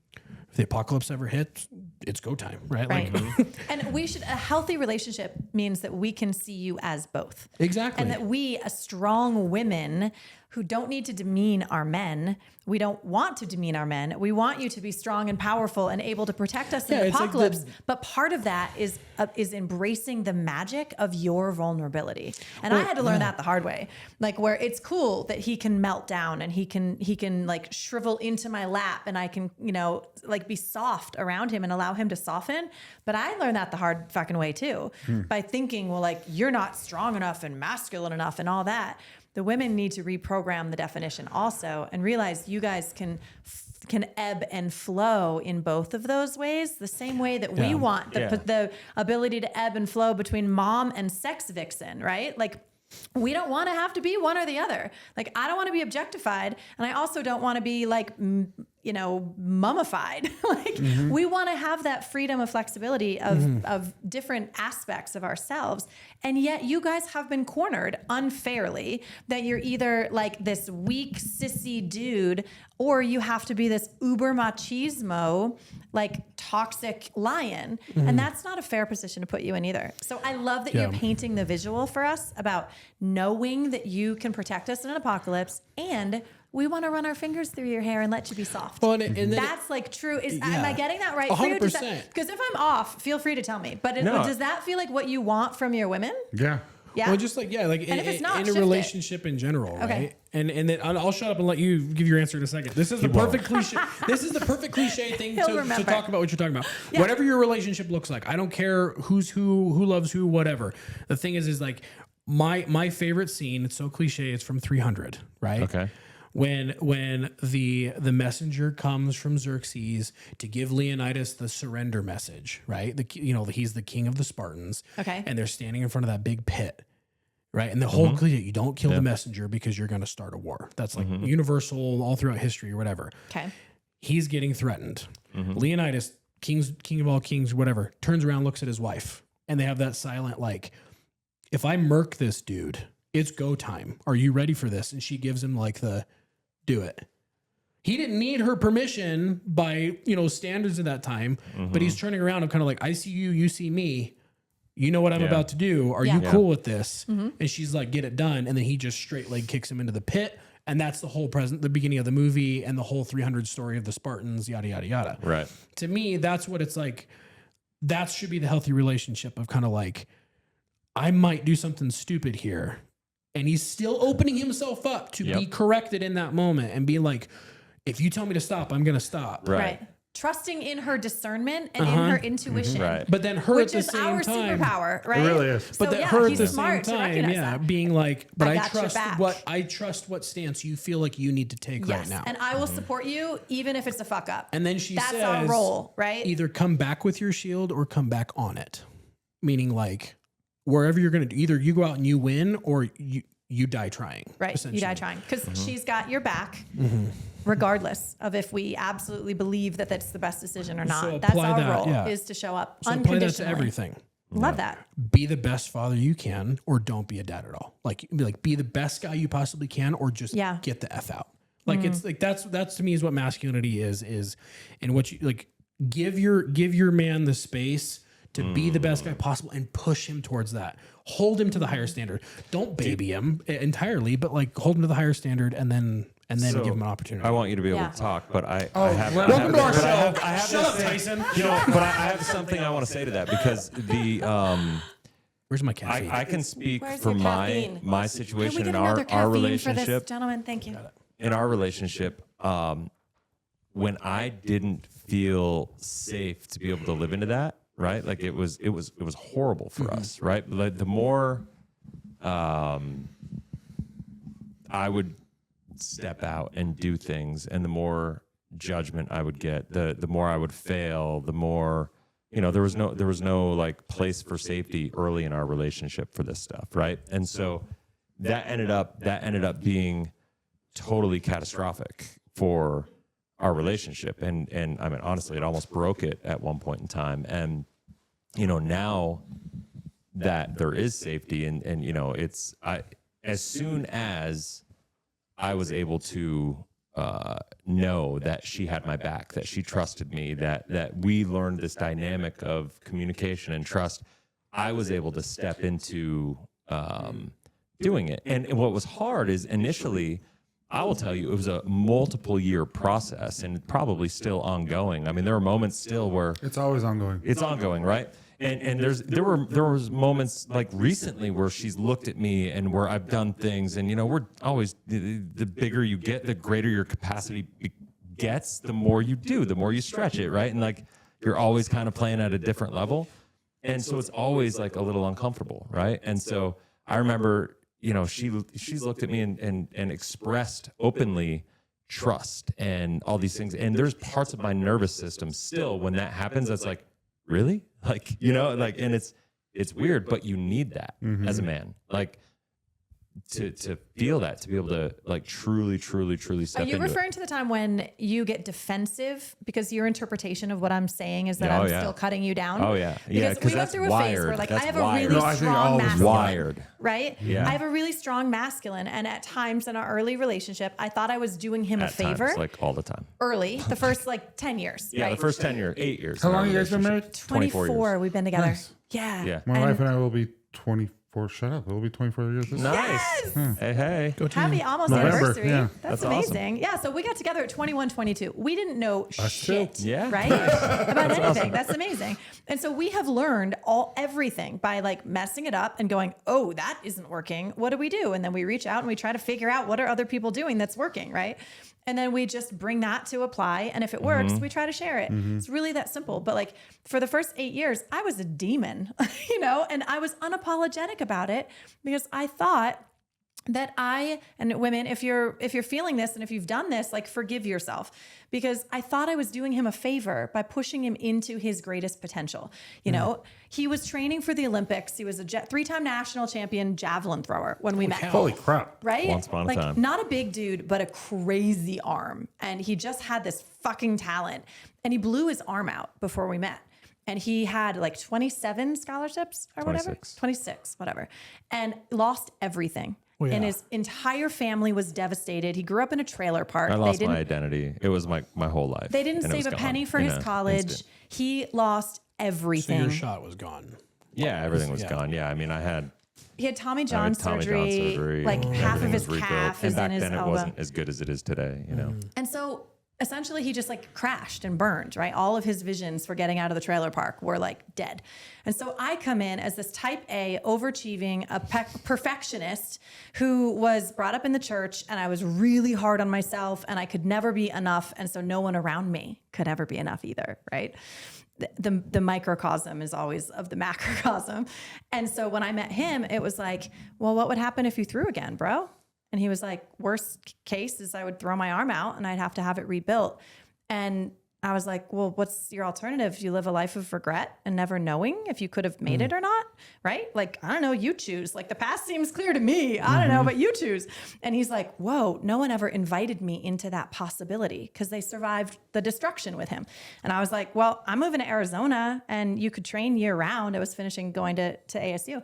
if the apocalypse ever hits, it's go time, right? Right. Like, And a healthy relationship means that we can see you as both. Exactly. And that we, as strong women who don't need to demean our men, we don't want to demean our men. We want you to be strong and powerful and able to protect us in Yeah, the it's like apocalypse. But part of that is embracing the magic of your vulnerability. And I had to learn that the hard way. Like, where it's cool that he can melt down and he can like shrivel into my lap, and I can, like be soft around him and allow him to soften. But I learned that the hard fucking way too, by thinking, well, like, you're not strong enough and masculine enough and all that. The women need to reprogram the definition also and realize you guys can ebb and flow in both of those ways, the same way that we want the ability to ebb and flow between mom and sex vixen, right? Like, we don't want to have to be one or the other. Like, I don't want to be objectified, and I also don't want to be like, mummified. Like, we want to have that freedom of flexibility of different aspects of ourselves. And yet you guys have been cornered unfairly that you're either like this weak, sissy dude, or you have to be this uber machismo, like toxic lion. And that's not a fair position to put you in either. So I love that you're painting the visual for us about knowing that you can protect us in an apocalypse, and we want to run our fingers through your hair and let you be soft. Well, and then that's like true. Am I getting that right? 100%. Because if I'm off, feel free to tell me. But does that feel like what you want from your women? Yeah. Yeah. Well, just like, like And if it's not, in a shift it. relationship in general, Okay. right? And then I'll shut up and let you give your answer in a second. This is the perfect cliche. This is the perfect cliche thing to talk about what you're talking about. Yeah. Whatever your relationship looks like, I don't care who's who loves who, whatever. The thing is like my favorite scene. It's so cliche. It's from 300, right? Okay. When the messenger comes from Xerxes to give Leonidas the surrender message, right? He's the king of the Spartans. Okay. And they're standing in front of that big pit, right? And the whole cliche, you don't kill the messenger because you're going to start a war. That's like universal all throughout history or whatever. Okay. He's getting threatened. Leonidas, king of all kings, whatever, turns around, looks at his wife, and they have that silent, like, if I murk this dude, it's go time. Are you ready for this? And she gives him like do it. He didn't need her permission by, standards of that time, but he's turning around and kind of like, I see you, you see me. You know what I'm about to do. Are you cool with this? And she's like, get it done. And then he just straight leg kicks him into the pit. And that's the whole the beginning of the movie and the whole 300 story of the Spartans, yada, yada, yada. Right. To me, that's what it's like. That should be the healthy relationship of kind of like, I might do something stupid here. And he's still opening himself up to be corrected in that moment and being like, if you tell me to stop, I'm going to stop. Right. Trusting in her discernment and in her intuition. Right. But then her Which at the is same our time, superpower, right? It really is. So, but that her at he's the same smart to time, recognize that. being like, but I I got your trust back. I trust what stance you feel like you need to take Yes. right now. And I will support you even if it's a fuck up. And then she That's says, our role, right? Either come back with your shield or come back on it. Meaning like wherever you're going to, either you go out and you win or you die trying. Right. You die trying. Because she's got your back, regardless of if we absolutely believe that that's the best decision or not. So That's apply our that, role, yeah. is to show up So apply that unconditionally. to everything. Love that. Be the best father you can, or don't be a dad at all. Like be the best guy you possibly can, or just get the F out. Like it's like that's to me is what masculinity is, and what you like give your man the space to be the best guy possible and push him towards that. Hold him to the higher standard. Don't baby him entirely, but like hold him to the higher standard and then give him an opportunity. I want you to be able to talk, but I have welcome to our but show. I have Shut to up, say- Tyson. But I have something I want to say to that because the Where's my caffeine? I can speak Where's for your caffeine? my Can we situation get in another our caffeine for this, relationship. gentlemen? Thank you. In our relationship, when I didn't feel safe to be able to live into that, right? Like it was horrible for us, right? Like the more I would step out and do things, and the more judgment I would get, the more I would fail, the more there was no like place for safety early in our relationship for this stuff, right? And so that ended up being totally catastrophic for our relationship, and I mean honestly, it almost broke it at one point in time. And now that there is safety, and as soon as I was able to know that she had my back, that she trusted me, that we learned this dynamic of communication and trust, I was able to step into doing it. And what was hard is initially, I will tell you, it was a multiple year process and probably still ongoing. I mean, there are moments still where It's always ongoing. it's ongoing, right? And there was moments like recently where she's looked at me and where I've done things, and we're always the bigger you get, the greater your capacity gets, the more you do, the more you stretch it, right? And like you're always kind of playing at a different level, and so it's always like a little uncomfortable, right? And so I remember, she's looked at me and expressed openly trust and all these things, and there's parts of my nervous system still when that happens that's like, really? Like, and it's weird, but you need that as a man, like to feel that, to be able to like truly step into it. Are you referring to the time when you get defensive because your interpretation of what I'm saying is that I'm still cutting you down? Oh yeah. Because we go through a phase where like I have a really strong masculine, wired. right? Yeah. I have a really strong masculine, and at times in our early relationship, I thought I was doing him a favor. Times, like all the time. Early, the first like 10 years. Yeah, right? the first 10 years, 8 years. How long have you guys been married? 24 years. we've been together. Nice. Yeah. Yeah. My wife and I will be 24. Shut up. It will be 24 years this year. Nice. Yes! Hey. Happy almost November, anniversary. yeah. That's awesome. amazing. Yeah, so we got together at 21, 22. We didn't know shit, Yeah. right? About anything. That's amazing. And so we have learned everything by like messing it up and going, oh, that isn't working. What do we do? And then we reach out and we try to figure out what are other people doing that's working, right? And then we just bring that to apply. And if it works, we try to share it. It's really that simple. But like for the first 8 years, I was a demon, and I was unapologetic about it because I thought that and women, if you're feeling this and if you've done this, like forgive yourself, because I thought I was doing him a favor by pushing him into his greatest potential. He was training for the Olympics. He was a 3-time national champion javelin thrower when we met. Holy crap. Right? Once upon a like time. not a big dude, but a crazy arm. And he just had this fucking talent. And he blew his arm out before we met. And he had like 27 scholarships or 26. 26, whatever. And lost everything. Well, And yeah. his entire family was devastated. He grew up in a trailer park. I lost my identity. It was my whole life. They didn't and it save was a gone penny for in his an college. instant. He lost So everything. your shot was gone. Yeah, everything was Yeah. gone. Yeah, I mean, I had He had Tommy John Tommy surgery. John surgery. Like and half of everything his was rebuilt. calf And is back in his then, elbow. it wasn't as good as it is today. And so essentially he just like crashed and burned, right? All of his visions for getting out of the trailer park were like dead. And so I come in as this type A, overachieving, perfectionist who was brought up in the church, and I was really hard on myself and I could never be enough. And so no one around me could ever be enough either, right? The microcosm is always of the macrocosm. And so when I met him, it was like, well, what would happen if you threw again, bro? And he was like, worst case is I would throw my arm out and I'd have to have it rebuilt. And I was like, well, what's your alternative? Do you live a life of regret and never knowing if you could have made it or not? Right? Like, I don't know, you choose. Like the past seems clear to me. I don't know, but you choose. And he's like, whoa, no one ever invited me into that possibility because they survived the destruction with him. And I was like, well, I'm moving to Arizona and you could train year round. I was finishing going to ASU.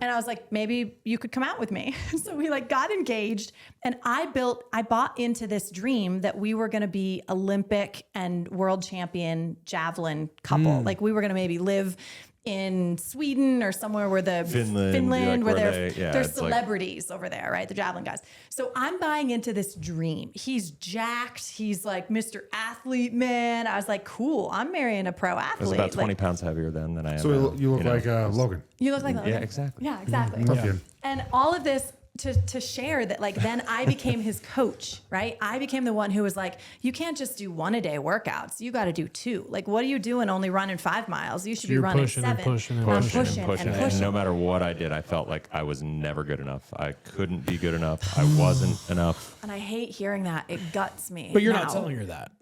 And I was like, maybe you could come out with me. So we like got engaged, and I bought into this dream that we were going to be Olympic and world champion javelin couple. Like we were going to maybe live in Sweden or somewhere where Finland, where there's celebrities over there, right? The javelin guys. So I'm buying into this dream. He's jacked. He's like Mr. Athlete man. I was like, cool. I'm marrying a pro athlete. I was about 20 pounds heavier then than I am. So now, you look like Logan. You look like Logan. Yeah, exactly. Yeah, exactly. Logan. And all of this to share that, like, then I became his coach, right? I became the one who was like, you can't just do 1-a-day workouts. You got to do 2. Like, what are you doing only running 5 miles? You should be running 7. Pushing. And no matter what I did, I felt like I was never good enough. I couldn't be good enough. I wasn't enough. And I hate hearing that. It guts me. But you're now. not telling her that.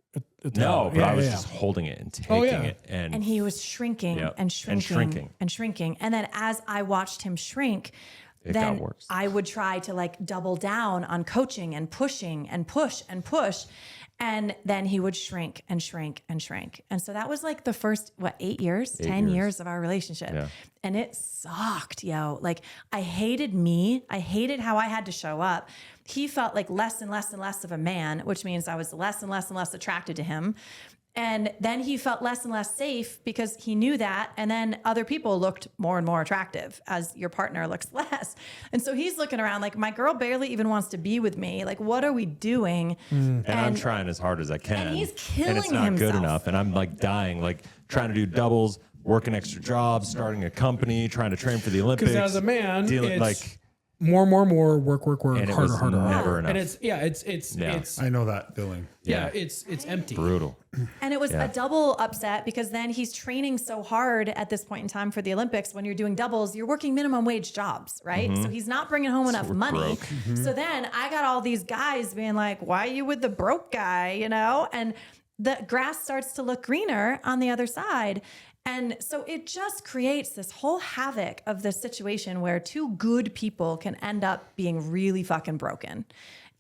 No, but I was just holding it and taking it. And he was shrinking and shrinking and shrinking. And then as I watched him shrink, then I would try to like double down on coaching and pushing and push and push. And then he would shrink and shrink and shrink. And so that was like the first, 8 years, 10 years of our relationship. Yeah. And it sucked, yo. Like I hated me. I hated how I had to show up. He felt like less and less and less of a man, which means I was less and less and less attracted to him. And then he felt less and less safe because he knew that. And then other people looked more and more attractive as your partner looks less. And so he's looking around like, my girl barely even wants to be with me. Like, what are we doing? And I'm trying as hard as I can. And he's killing and it's not himself. good enough. And I'm like dying, like trying to do doubles, working extra jobs, starting a company, trying to train for the Olympics. Because as a man, dealing, it's like more, work, and it harder, was harder. never enough. And it's I know that feeling. it's empty. brutal. And it was a double upset because then he's training so hard at this point in time for the Olympics. When you're doing doubles, you're working minimum wage jobs, right? So he's not bringing home enough money. So then I got all these guys being like, why are you with the broke guy, you know? And the grass starts to look greener on the other side. And so it just creates this whole havoc of this situation where two good people can end up being really fucking broken.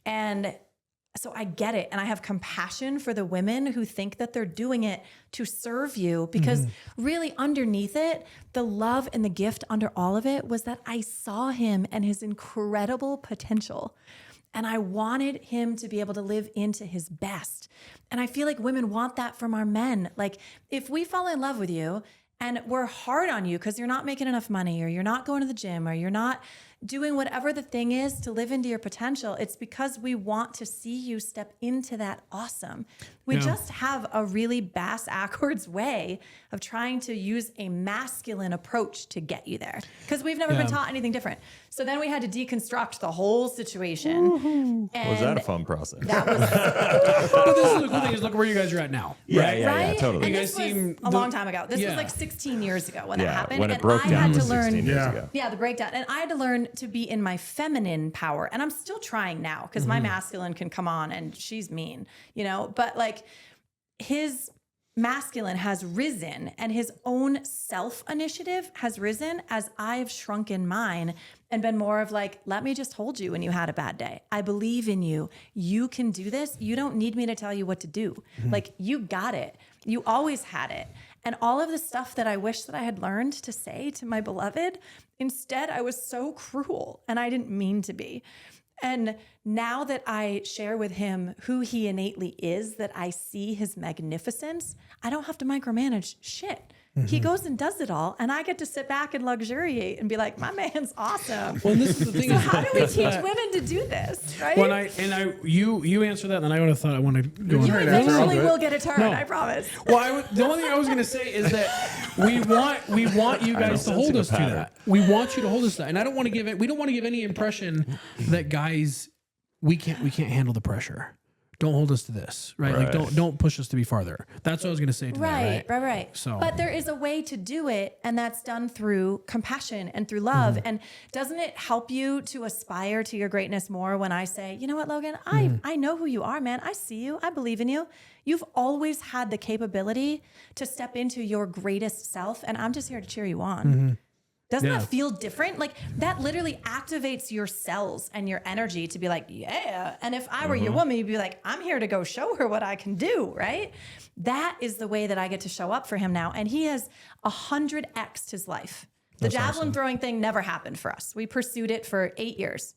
And so I get it. And I have compassion for the women who think that they're doing it to serve you, because really underneath it, the love and the gift under all of it was that I saw him and his incredible potential. And I wanted him to be able to live into his best. And I feel like women want that from our men. Like if we fall in love with you and we're hard on you because you're not making enough money, or you're not going to the gym, or you're not doing whatever the thing is to live into your potential, it's because we want to see you step into that awesome. We just have a really bass-ackwards way of trying to use a masculine approach to get you there, because we've never been taught anything different. So then we had to deconstruct the whole situation. And Was that a fun process? that was But this is the cool thing is look where you guys are at now. right. Totally. And You this guys was seem a long time ago. This was Yeah. like 16 years ago when that happened. when it And broke I down had to was 16 learn. years Yeah. ago. Yeah, the breakdown. And I had to learn to be in my feminine power. And I'm still trying now because my masculine can come on and she's mean, you know, but like his masculine has risen and his own self initiative has risen as I've shrunken mine and been more of like, let me just hold you when you had a bad day. I believe in you. You can do this. You don't need me to tell you what to do. Like you got it. You always had it. And all of the stuff that I wish that I had learned to say to my beloved, instead I was so cruel and I didn't mean to be. And now that I share with him who he innately is, that I see his magnificence, I don't have to micromanage shit. He goes and does it all, and I get to sit back and luxuriate and be like, my man's awesome. Well, and this is the thing. So is how do we teach women to do this, right? You answer that, and I would have thought I want to go You on. Right, after I'll eventually do it. will get a turn, No. I promise. Well, the only thing I was going to say is that we want you guys to hold us to pattern. that. We want you to hold us to that, and I don't want to give it. We don't want to give any impression that guys we can't handle the pressure. Don't hold us to this, right? Like don't push us to be farther. That's what I was going to say to that, Right. So, but there is a way to do it, and that's done through compassion and through love. And doesn't it help you to aspire to your greatness more when I say, you know what, Logan, I know who you are, man. I see you. I believe in you. You've always had the capability to step into your greatest self, and I'm just here to cheer you on. Doesn't that feel different? Like that literally activates your cells and your energy to be like, yeah. And if I were your woman, you'd be like, I'm here to go show her what I can do, right? That is the way that I get to show up for him now. And he has 100x'd his life. The javelin throwing thing never happened for us. We pursued it for 8 years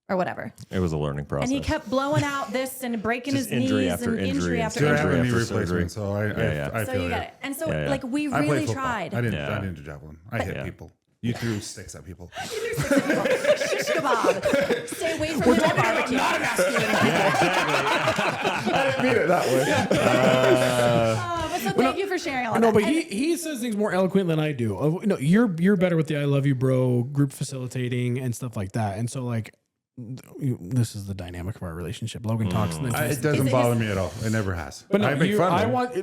or whatever. It was a learning process. And he kept blowing out this and breaking Just his injury knees after and injury after Dude, I have a Injury knee after replacement, surgery. so I So feel you get it. it. And so Yeah. like we I played really football. tried. I didn't do javelin. I hit people. You threw sticks at people. Shish kebab. Stay away from the barbecue. I didn't mean it that way. But so thank you for sharing all no, that. but he says things more eloquent than I do. No, you're better with the I love you, bro, group facilitating and stuff like that. And so like this is the dynamic of our relationship. Logan talks and then It doesn't bother me at all. It never has. but no, I make fun I of it. want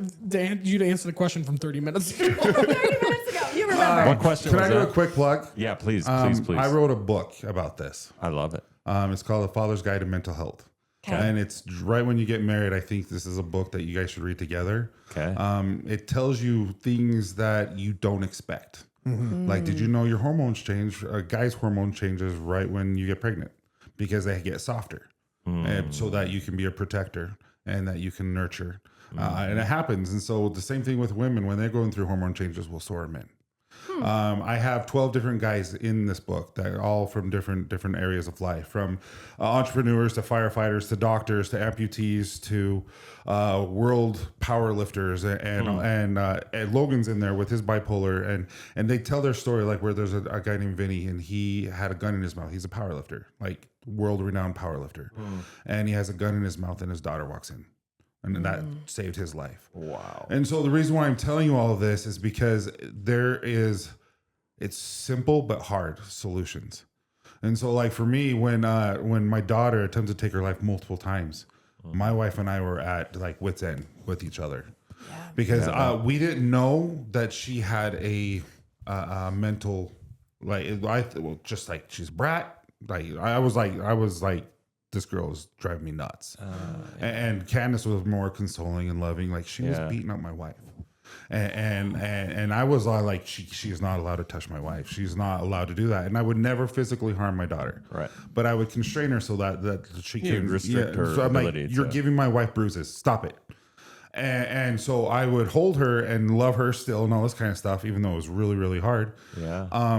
you to answer the question from 30 minutes ago. 30 minutes ago, you remember. What question Can was I do that? a quick plug? Yeah, please. I wrote a book about this. I love it. It's called The Father's Guide to Mental Health. Okay. And it's right when you get married. I think this is a book that you guys should read together. Okay. It tells you things that you don't expect. Like, did you know your hormones change? A guy's hormone changes right when you get pregnant because they get softer, and so that you can be a protector. and that you can nurture. And it happens. And so the same thing with women when they're going through hormone changes, well, so are men. I have 12 different guys in this book that are all from different areas of life, from entrepreneurs to firefighters to doctors to amputees to world power lifters, and Logan's in there with his bipolar, and they tell their story, like where there's a guy named Vinny, and he had a gun in his mouth. He's a power lifter, like world renowned power lifter, and he has a gun in his mouth, and his daughter walks in. And that saved his life. Wow. And so the reason why I'm telling you all of this is because it's simple but hard solutions. And so like for me, when my daughter attempted to take her life multiple times, my wife and I were at like wit's end with each other. Yeah. Because we didn't know that she had a mental, just like she's a brat. Like I was like, this girl is driving me nuts. And Candace was more consoling and loving. Like she was beating up my wife. And I was like, she is not allowed to touch my wife. She's not allowed to do that. And I would never physically harm my daughter. Right. But I would constrain her so that she can restrict her so I'm ability. Like, you're giving my wife bruises. Stop it. And so I would hold her and love her still and all this kind of stuff, even though it was really, really hard. Yeah.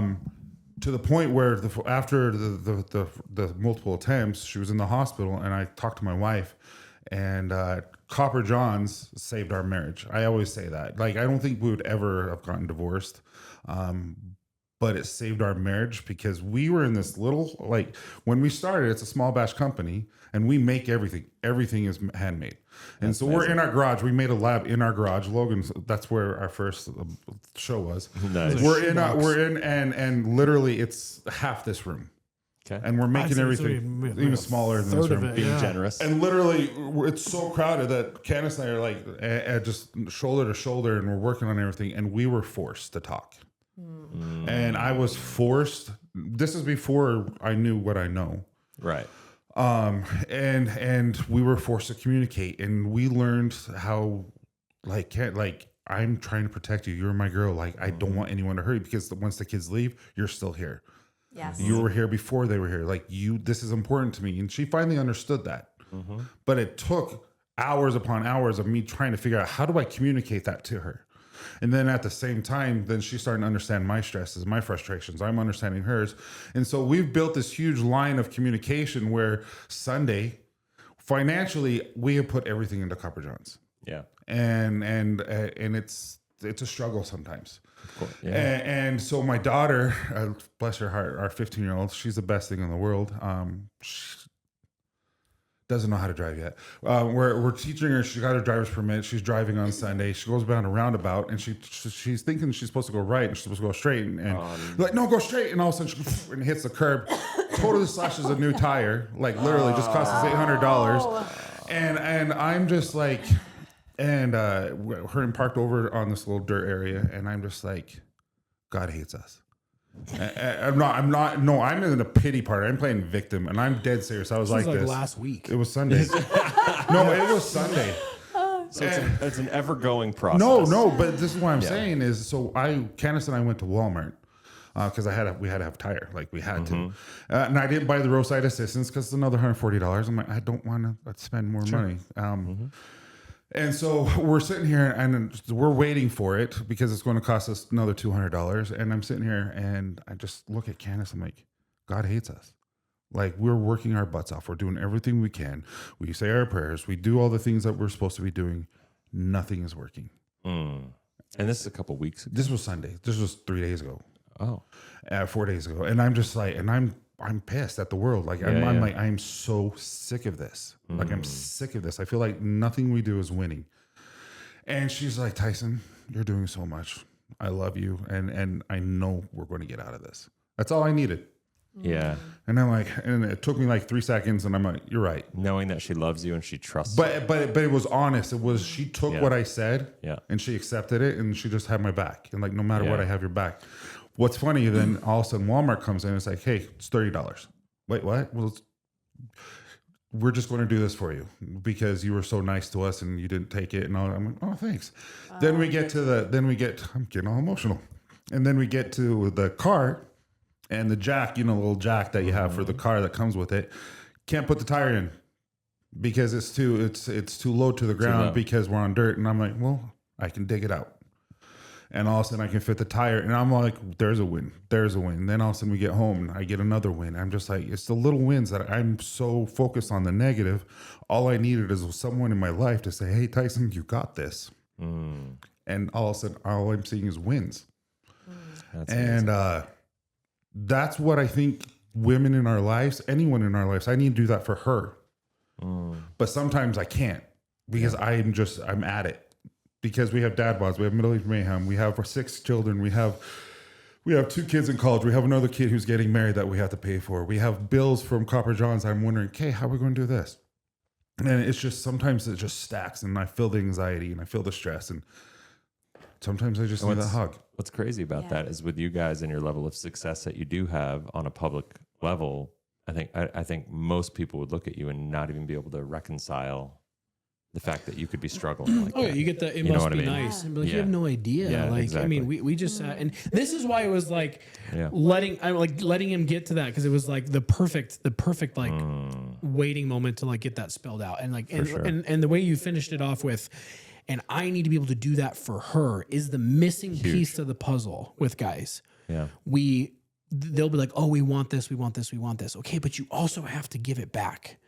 To the point where after the multiple attempts, she was in the hospital, and I talked to my wife, and Copper Johns saved our marriage. I always say that. Like, I don't think we would ever have gotten divorced, but it saved our marriage because we were in this little, like, when we started, it's a small batch company, and we make everything. Everything is handmade. And so we're in our garage. We made a lab in our garage. Logan, that's where our first show was. Nice. We're in, and literally it's half this room. Okay. And we're making everything even smaller than this room. Being generous. And literally, it's so crowded that Candace and I are like just shoulder to shoulder, and we're working on everything. And we were forced to talk. And I was forced. This is before I knew what I know. Right. And we were forced to communicate, and we learned how, like I'm trying to protect you. You're my girl. Like, I don't want anyone to hurt you, because once the kids leave, you're still here. Yes. You were here before they were here. Like, this is important to me. And she finally understood that. But it took hours upon hours of me trying to figure out, how do I communicate that to her? And then at the same time, then she's starting to understand my stresses, my frustrations. I'm understanding hers. And so we've built this huge line of communication where Sunday, financially, we have put everything into Copper Johns. Yeah. And it's a struggle sometimes. Of course. Yeah. And so my daughter, bless her heart, our 15-year-old, she's the best thing in the world. She doesn't know how to drive yet. We're teaching her. She got her driver's permit. She's driving on Sunday. She goes down a roundabout, and she's thinking she's supposed to go right, and she's supposed to go straight. And like, no, go straight. And all of a sudden, she hits the curb, totally slashes a new tire. Like, literally, just cost us $800. And I'm just like, her parked over on this little dirt area, and I'm just like, God hates us. I'm in a pity part. I'm playing victim, and I'm dead serious. I was like this last week. It was Sunday. No, it was Sunday. So it's an ever-going process. No, but this is what I'm saying is, so Candace and I went to Walmart because we had to have tire, like we had to, and I didn't buy the roadside assistance because it's another $140. I'm like, I don't want to spend more money. And so we're sitting here and we're waiting for it because it's going to cost us another $200. And I'm sitting here and I just look at Candace. I'm like, God hates us. Like, we're working our butts off. We're doing everything we can. We say our prayers. We do all the things that we're supposed to be doing. Nothing is working. And this is a couple weeks ago. This was Sunday. This was 3 days ago. Oh, 4 days ago. And I'm just like, and I'm pissed at the world. Like, I'm like, I'm so sick of this. Like, I'm sick of this. I feel like nothing we do is winning. And she's like, Tyson, you're doing so much. I love you. And I know we're going to get out of this. That's all I needed. Yeah. And I'm like, and it took me like 3 seconds, and I'm like, you're right. Knowing that she loves you and she trusts you. you. But it was honest. It was, she took what I said, and she accepted it, and she just had my back. And like, no matter what, I have your back. What's funny, then all of a sudden Walmart comes in and it's like, hey, it's $30. Wait, what? Well, we're just going to do this for you because you were so nice to us and you didn't take it. And I'm like, oh, thanks. Then we get I'm getting all emotional. And then we get to the car and the jack, the little jack that you have for the car that comes with it. Can't put the tire in. because it's too low to the ground because we're on dirt. And I'm like, well, I can dig it out. And all of a sudden I can fit the tire, and I'm like, there's a win. Then all of a sudden we get home and I get another win. I'm just like, it's the little wins that I'm so focused on the negative. All I needed is someone in my life to say, hey, Tyson, you got this. And all of a sudden, all I'm seeing is wins. That's what I think women in our lives, anyone in our lives, I need to do that for her. But sometimes I can't because I'm at it. Because we have dad bods, we have middle-aged mayhem, we have 6 children, we have 2 kids in college, we have another kid who's getting married that we have to pay for. We have bills from Copper John's. I'm wondering, okay, how are we going to do this? And it's just, sometimes it just stacks, and I feel the anxiety and I feel the stress, and sometimes I just need a hug. What's crazy about that is with you guys and your level of success that you do have on a public level, I think most people would look at you and not even be able to reconcile the fact that you could be struggling like that. Yeah, you get the, it must be nice. And be like, you have no idea. Yeah, like, exactly. I mean, we just sat, and this is why it was like letting him get to that. Cause it was like the perfect like waiting moment to like get that spelled out. And like, and the way you finished it off with, and I need to be able to do that for her is the missing piece to the puzzle with guys. Yeah. They'll be like, oh, we want this. Okay. But you also have to give it back.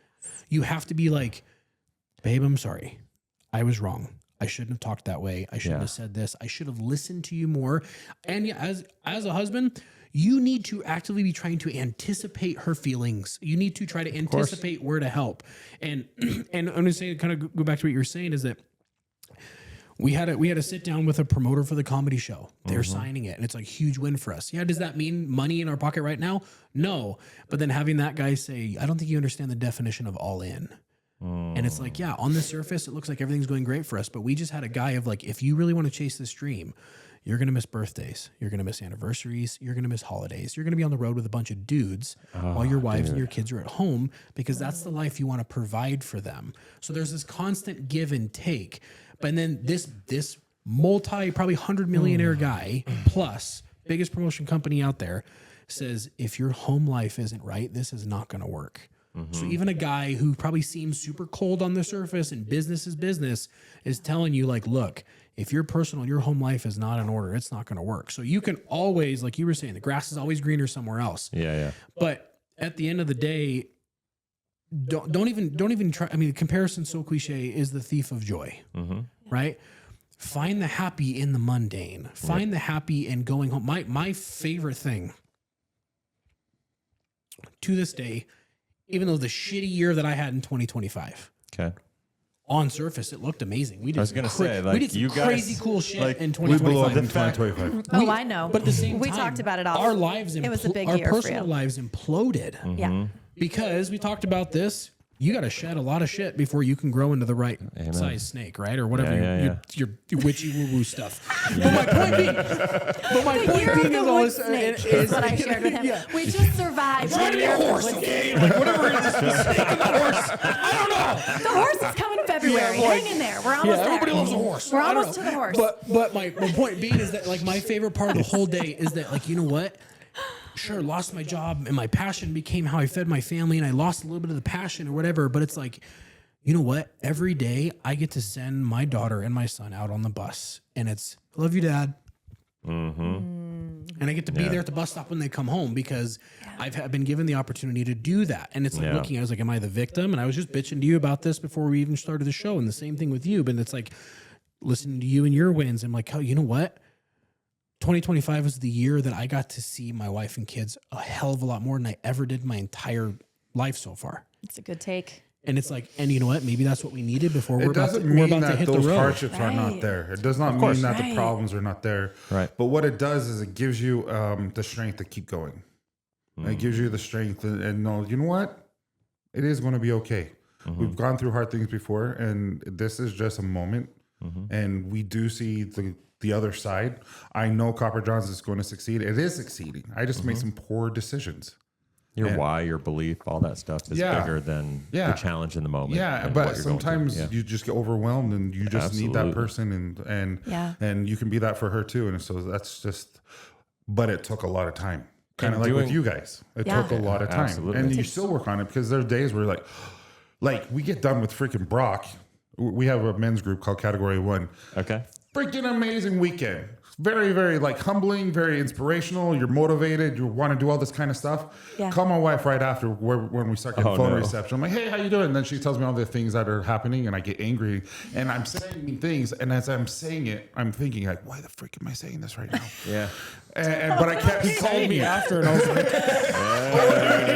You have to be like, babe, I'm sorry. I was wrong. I shouldn't have talked that way. I shouldn't have said this. I should have listened to you more. And as a husband, you need to actively be trying to anticipate her feelings. You need to try to anticipate where to help. And I'm going to say, kind of go back to what you were saying, is that we had a sit down with a promoter for the comedy show. They're signing it, and it's like a huge win for us. Yeah, does that mean money in our pocket right now? No. But then having that guy say, I don't think you understand the definition of all in. And it's like, yeah, on the surface, it looks like everything's going great for us. But we just had a guy of like, if you really want to chase this dream, you're going to miss birthdays. You're going to miss anniversaries. You're going to miss holidays. You're going to be on the road with a bunch of dudes while your wives and your kids are at home, because that's the life you want to provide for them. So there's this constant give and take. But then this probably 100 millionaire guy plus biggest promotion company out there says, if your home life isn't right, this is not going to work. So even a guy who probably seems super cold on the surface and business is business is telling you like, look, if your home life is not in order, it's not going to work. So you can always, like you were saying, the grass is always greener somewhere else. Yeah. But at the end of the day, don't even try. I mean, the comparison's so cliche, is the thief of joy, right? Find the happy in the mundane. Find the happy in going home. My favorite thing to this day, even though the shitty year that I had in 2025. Okay. On surface, it looked amazing. We did we did some crazy cool shit in 2025. We blew up in 2025. I know. But at the same time, we talked about it all. Our lives, it was a big our year personal for you. lives imploded. Yeah. Because we talked about this. You got to shed a lot of shit before you can grow into the right size snake, right? Or whatever your witchy woo woo stuff. But my point being is all this is what I shared with him. We just survived. Trying to be a horse, okay? Like whatever it is, the snake and the horse. I don't know. The horse is coming in February. Hang in there. We're almost there. Everybody loves a horse. We're almost to the horse. But my point being is that like my favorite part of the whole day is that like, you know what? Sure, lost my job and my passion became how I fed my family, and I lost a little bit of the passion or whatever. But it's like, you know what? Every day I get to send my daughter and my son out on the bus, and it's, love you, Dad. And I get to be there at the bus stop when they come home because I've been given the opportunity to do that. And it's like looking, I was like, am I the victim? And I was just bitching to you about this before we even started the show, and the same thing with you. But it's like listening to you and your wins. I'm like, oh, you know what? 2025 was the year that I got to see my wife and kids a hell of a lot more than I ever did my entire life so far. It's a good take. And it's like, and you know what? Maybe that's what we needed before we're about to hit the road. Those hardships are not there. It does not mean that the problems are not there. Right. But what it does is it gives you the strength to keep going. It gives you the strength and know, you know what? It is going to be okay. We've gone through hard things before, and this is just a moment. And we do see the other side. I know Copper Johns is going to succeed. It is succeeding. I just made some poor decisions. Your why, your belief, all that stuff is bigger than the challenge in the moment. Yeah, but sometimes you just get overwhelmed, and you just need that person, and you can be that for her too. And so that's just. But it took a lot of time, kind of like with you guys. It took a lot of time, and you still work on it because there are days where you're like, Like we get done with freaking Brock. We have a men's group called Category 1. Okay. Freaking amazing weekend. Very, very like humbling, very inspirational. You're motivated. You want to do all this kind of stuff. Yeah. Call my wife right after when we start getting phone reception. I'm like, hey, how you doing? And then she tells me all the things that are happening and I get angry and I'm saying things. And as I'm saying it, I'm thinking like, why the frick am I saying this right now? Yeah. But I kept saying me it. after, and I was like, That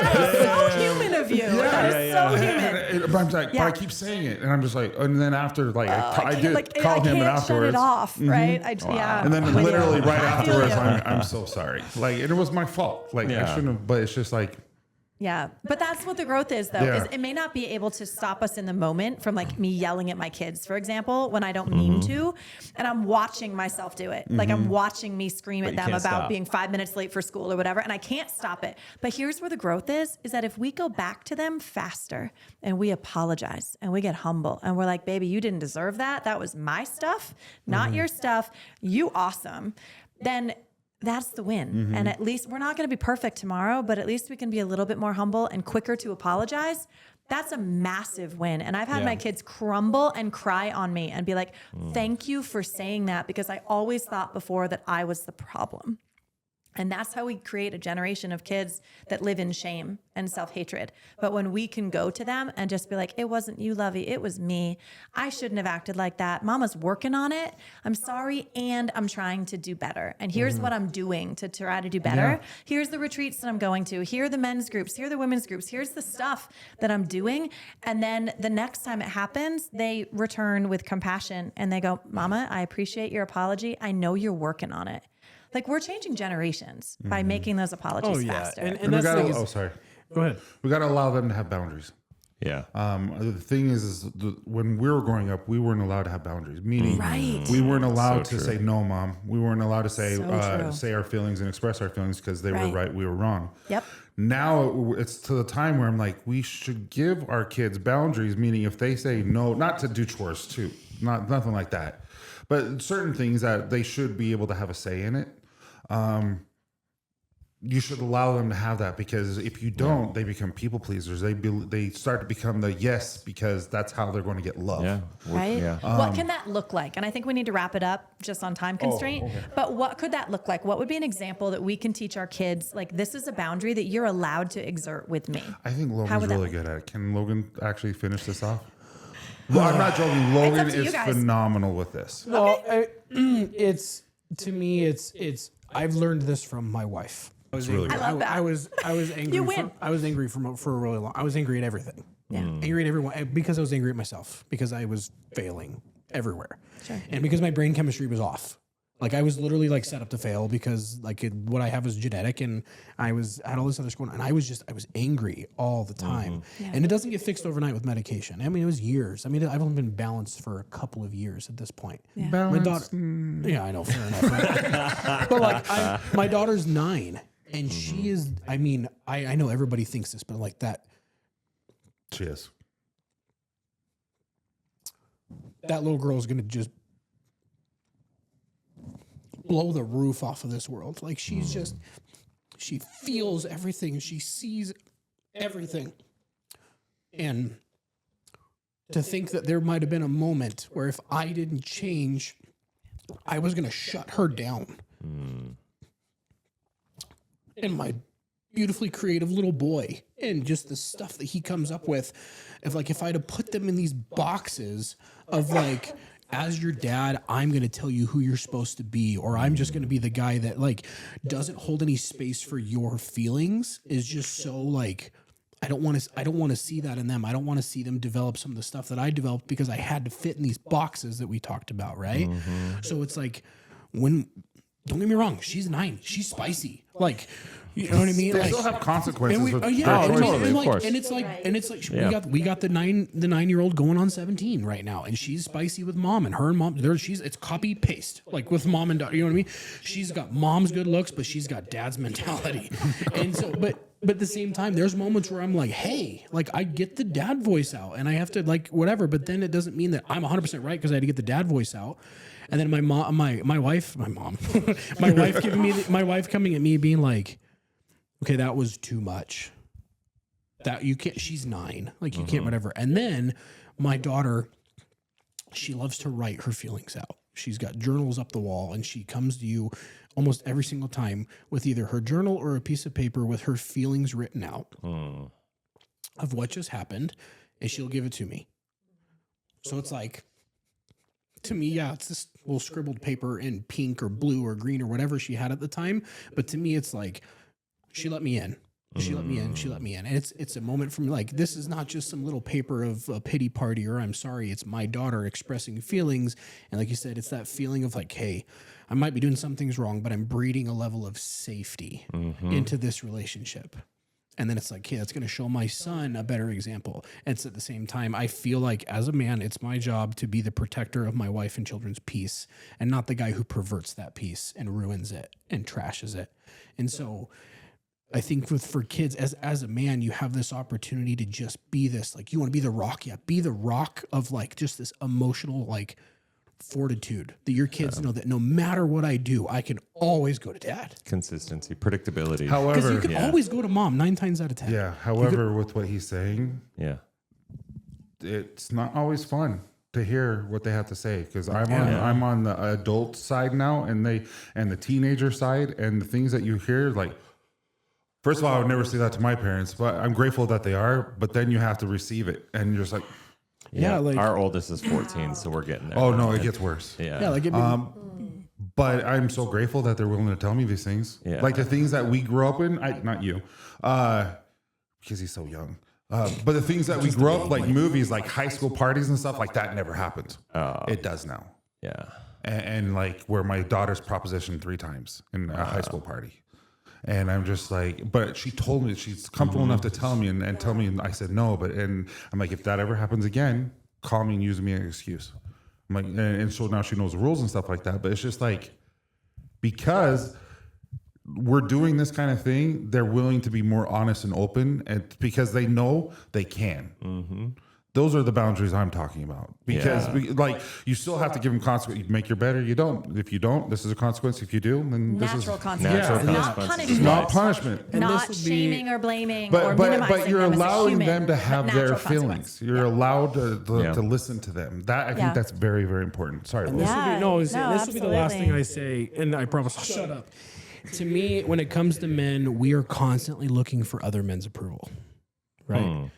is so human of you. That is so human. But I'm like, but I keep saying it, and I'm just like, and then after, like, I can't, did like, call him, and shut afterwards, it off, right? Yeah. and then I'm with literally you. right I feel afterwards, you. I'm so sorry. Like, and it was my fault. Like, I shouldn't have. But it's just like, Yeah. But that's what the growth is, though. Yeah. Is it may not be able to stop us in the moment from like me yelling at my kids, for example, when I don't mean to. And I'm watching myself do it. Like I'm watching me scream at you them can't about stop. being 5 minutes late for school or whatever. And I can't stop it. But here's where the growth is that if we go back to them faster and we apologize and we get humble and we're like, baby, you didn't deserve that. That was my stuff, not your stuff. You awesome. Then that's the win. And at least we're not going to be perfect tomorrow, but at least we can be a little bit more humble and quicker to apologize. That's a massive win. And I've had my kids crumble and cry on me and be like, thank you for saying that, because I always thought before that I was the problem. And that's how we create a generation of kids that live in shame and self-hatred. But when we can go to them and just be like, it wasn't you, Lovey, it was me. I shouldn't have acted like that. Mama's working on it. I'm sorry, and I'm trying to do better. And here's what I'm doing to try to do better. Yeah. Here's the retreats that I'm going to. Here are the men's groups. Here are the women's groups. Here's the stuff that I'm doing. And then the next time it happens, they return with compassion and they go, Mama, I appreciate your apology. I know you're working on it. Like we're changing generations by making those apologies faster. and we that's the gotta, thing is, oh, sorry. go ahead. We got to allow them to have boundaries. Yeah. The thing is when we were growing up, we weren't allowed to have boundaries. Meaning, Right. we weren't allowed So to true. say no, mom. We weren't allowed to say So true. our feelings and express our feelings because they were Right. right, we were wrong. Yep. Now it's to the time where I'm like, we should give our kids boundaries. Meaning, if they say no, not to do chores too, nothing like that, but certain things that they should be able to have a say in it. You should allow them to have that, because if you don't, they become people pleasers. They start to become the yes, because that's how they're going to get love. Yeah. Right? Yeah. What can that look like? And I think we need to wrap it up just on time constraint. okay. But what could that look like? What would be an example that we can teach our kids? Like, this is a boundary that you're allowed to exert with me. I think How Logan's would that really look? good at it. Can Logan actually finish this off? Well, I'm not joking. Logan to you is guys. phenomenal with this. Well, it's to me, it's. I've learned this from my wife. I was really angry. good. I love that. I was angry. You win. I was angry for a really long. I was angry at everything. Yeah. Angry at everyone because I was angry at myself, because I was failing everywhere, Sure. and because my brain chemistry was off. Like I was literally like set up to fail because what I have is genetic, and I had all this other stuff going on, and I was angry all the time. Yeah. And it doesn't get fixed overnight with medication. I mean, it was years. I mean, I've only been balanced for a couple of years at this point. Yeah. My daughter, yeah, I know, fair enough. Right? But like, my daughter's 9, and she is. I mean, I know everybody thinks this, but like that Cheers. little girl is gonna just blow the roof off of this world. Like she's just, she feels everything, she sees everything, and to think that there might have been a moment where if I didn't change, I was gonna shut her down. And my beautifully creative little boy, and just the stuff that he comes up with, if I'd have put them in these boxes of like, as your dad, I'm going to tell you who you're supposed to be, or I'm just going to be the guy that like doesn't hold any space for your feelings, is just so like, I don't want to see that in them. I don't want to see them develop some of the stuff that I developed because I had to fit in these boxes that we talked about. Right. So it's like, don't get me wrong, she's 9, she's spicy. Like, you know what I mean? They Like, still have consequences. and we, with oh, their yeah, and, choices. totally, and of like, course. and it's like, Right. and it's like Yeah. we got the 9-year-old going on 17 right now, and she's spicy with mom, and her and mom, it's copy paste, like with mom and daughter. You know what I mean? She's got mom's good looks, but she's got dad's mentality, and so, but at the same time, there's moments where I'm like, hey, like I get the dad voice out, and I have to like whatever, but then it doesn't mean that I'm 100% right because I had to get the dad voice out. And then my wife coming at me being like, okay, that was too much. that you can't, she's 9, like you can't, whatever. And then my daughter, she loves to write her feelings out. She's got journals up the wall, and she comes to you almost every single time with either her journal or a piece of paper with her feelings written out of what just happened, and she'll give it to me. So it's like, to me, yeah, it's this little scribbled paper in pink or blue or green or whatever she had at the time. But to me, it's like, she let me in. She let me in. She let me in. And it's a moment from like, this is not just some little paper of a pity party or I'm sorry. It's my daughter expressing feelings. And like you said, it's that feeling of like, hey, I might be doing some things wrong, but I'm breeding a level of safety into this relationship. And then it's like, hey, that's going to show my son a better example. And it's at the same time, I feel like as a man, it's my job to be the protector of my wife and children's peace and not the guy who perverts that peace and ruins it and trashes it. And so I think for kids, as a man, you have this opportunity to just be this, like, you want to be the rock. Yeah. Be the rock of like just this emotional, like, fortitude that your kids know that no matter what I do, I can always go to dad. Consistency, predictability. Because However, you can always go to mom 9 times out of 10. yeah. However, with what he's saying, it's not always fun to hear what they have to say, because I'm on the adult side now, and the teenager side, and the things that you hear, like, first of all, I would never say that to my parents, but I'm grateful that they are. But then you have to receive it, and you're just like, Yeah, like our oldest is 14, so we're getting there. oh no, it gets worse. yeah, like But I'm so grateful that they're willing to tell me these things. Yeah. Like the things that we grew up in, not you, because he's so young. But the things that we grew up, like movies, like high school parties and stuff like that, never happened. It does now. Yeah. And like where my daughter's propositioned 3 times in a high school party. And I'm just like, but she told me, she's comfortable enough to tell me and tell me, and I said no. And I'm like, if that ever happens again, call me and use me as an excuse. I'm like, and so now she knows the rules and stuff like that. But it's just like, because we're doing this kind of thing, they're willing to be more honest and open, and because they know they can. Those are the boundaries I'm talking about. Because like, you still have to give them consequence. You make your better, you don't. If you don't, this is a consequence. If you do, then this Natural is consequences, not punishment. not punishment. Not shaming or blaming or But minimizing you're them as a allowing human, them to but have natural their consequence. feelings. You're allowed to listen to them. That I think that's very, very important. Sorry, Liz. This will be, Yeah, this will be the last thing absolutely. I say, and I promise I'll shut up. To me, when it comes to men, we are constantly looking for other men's approval, right?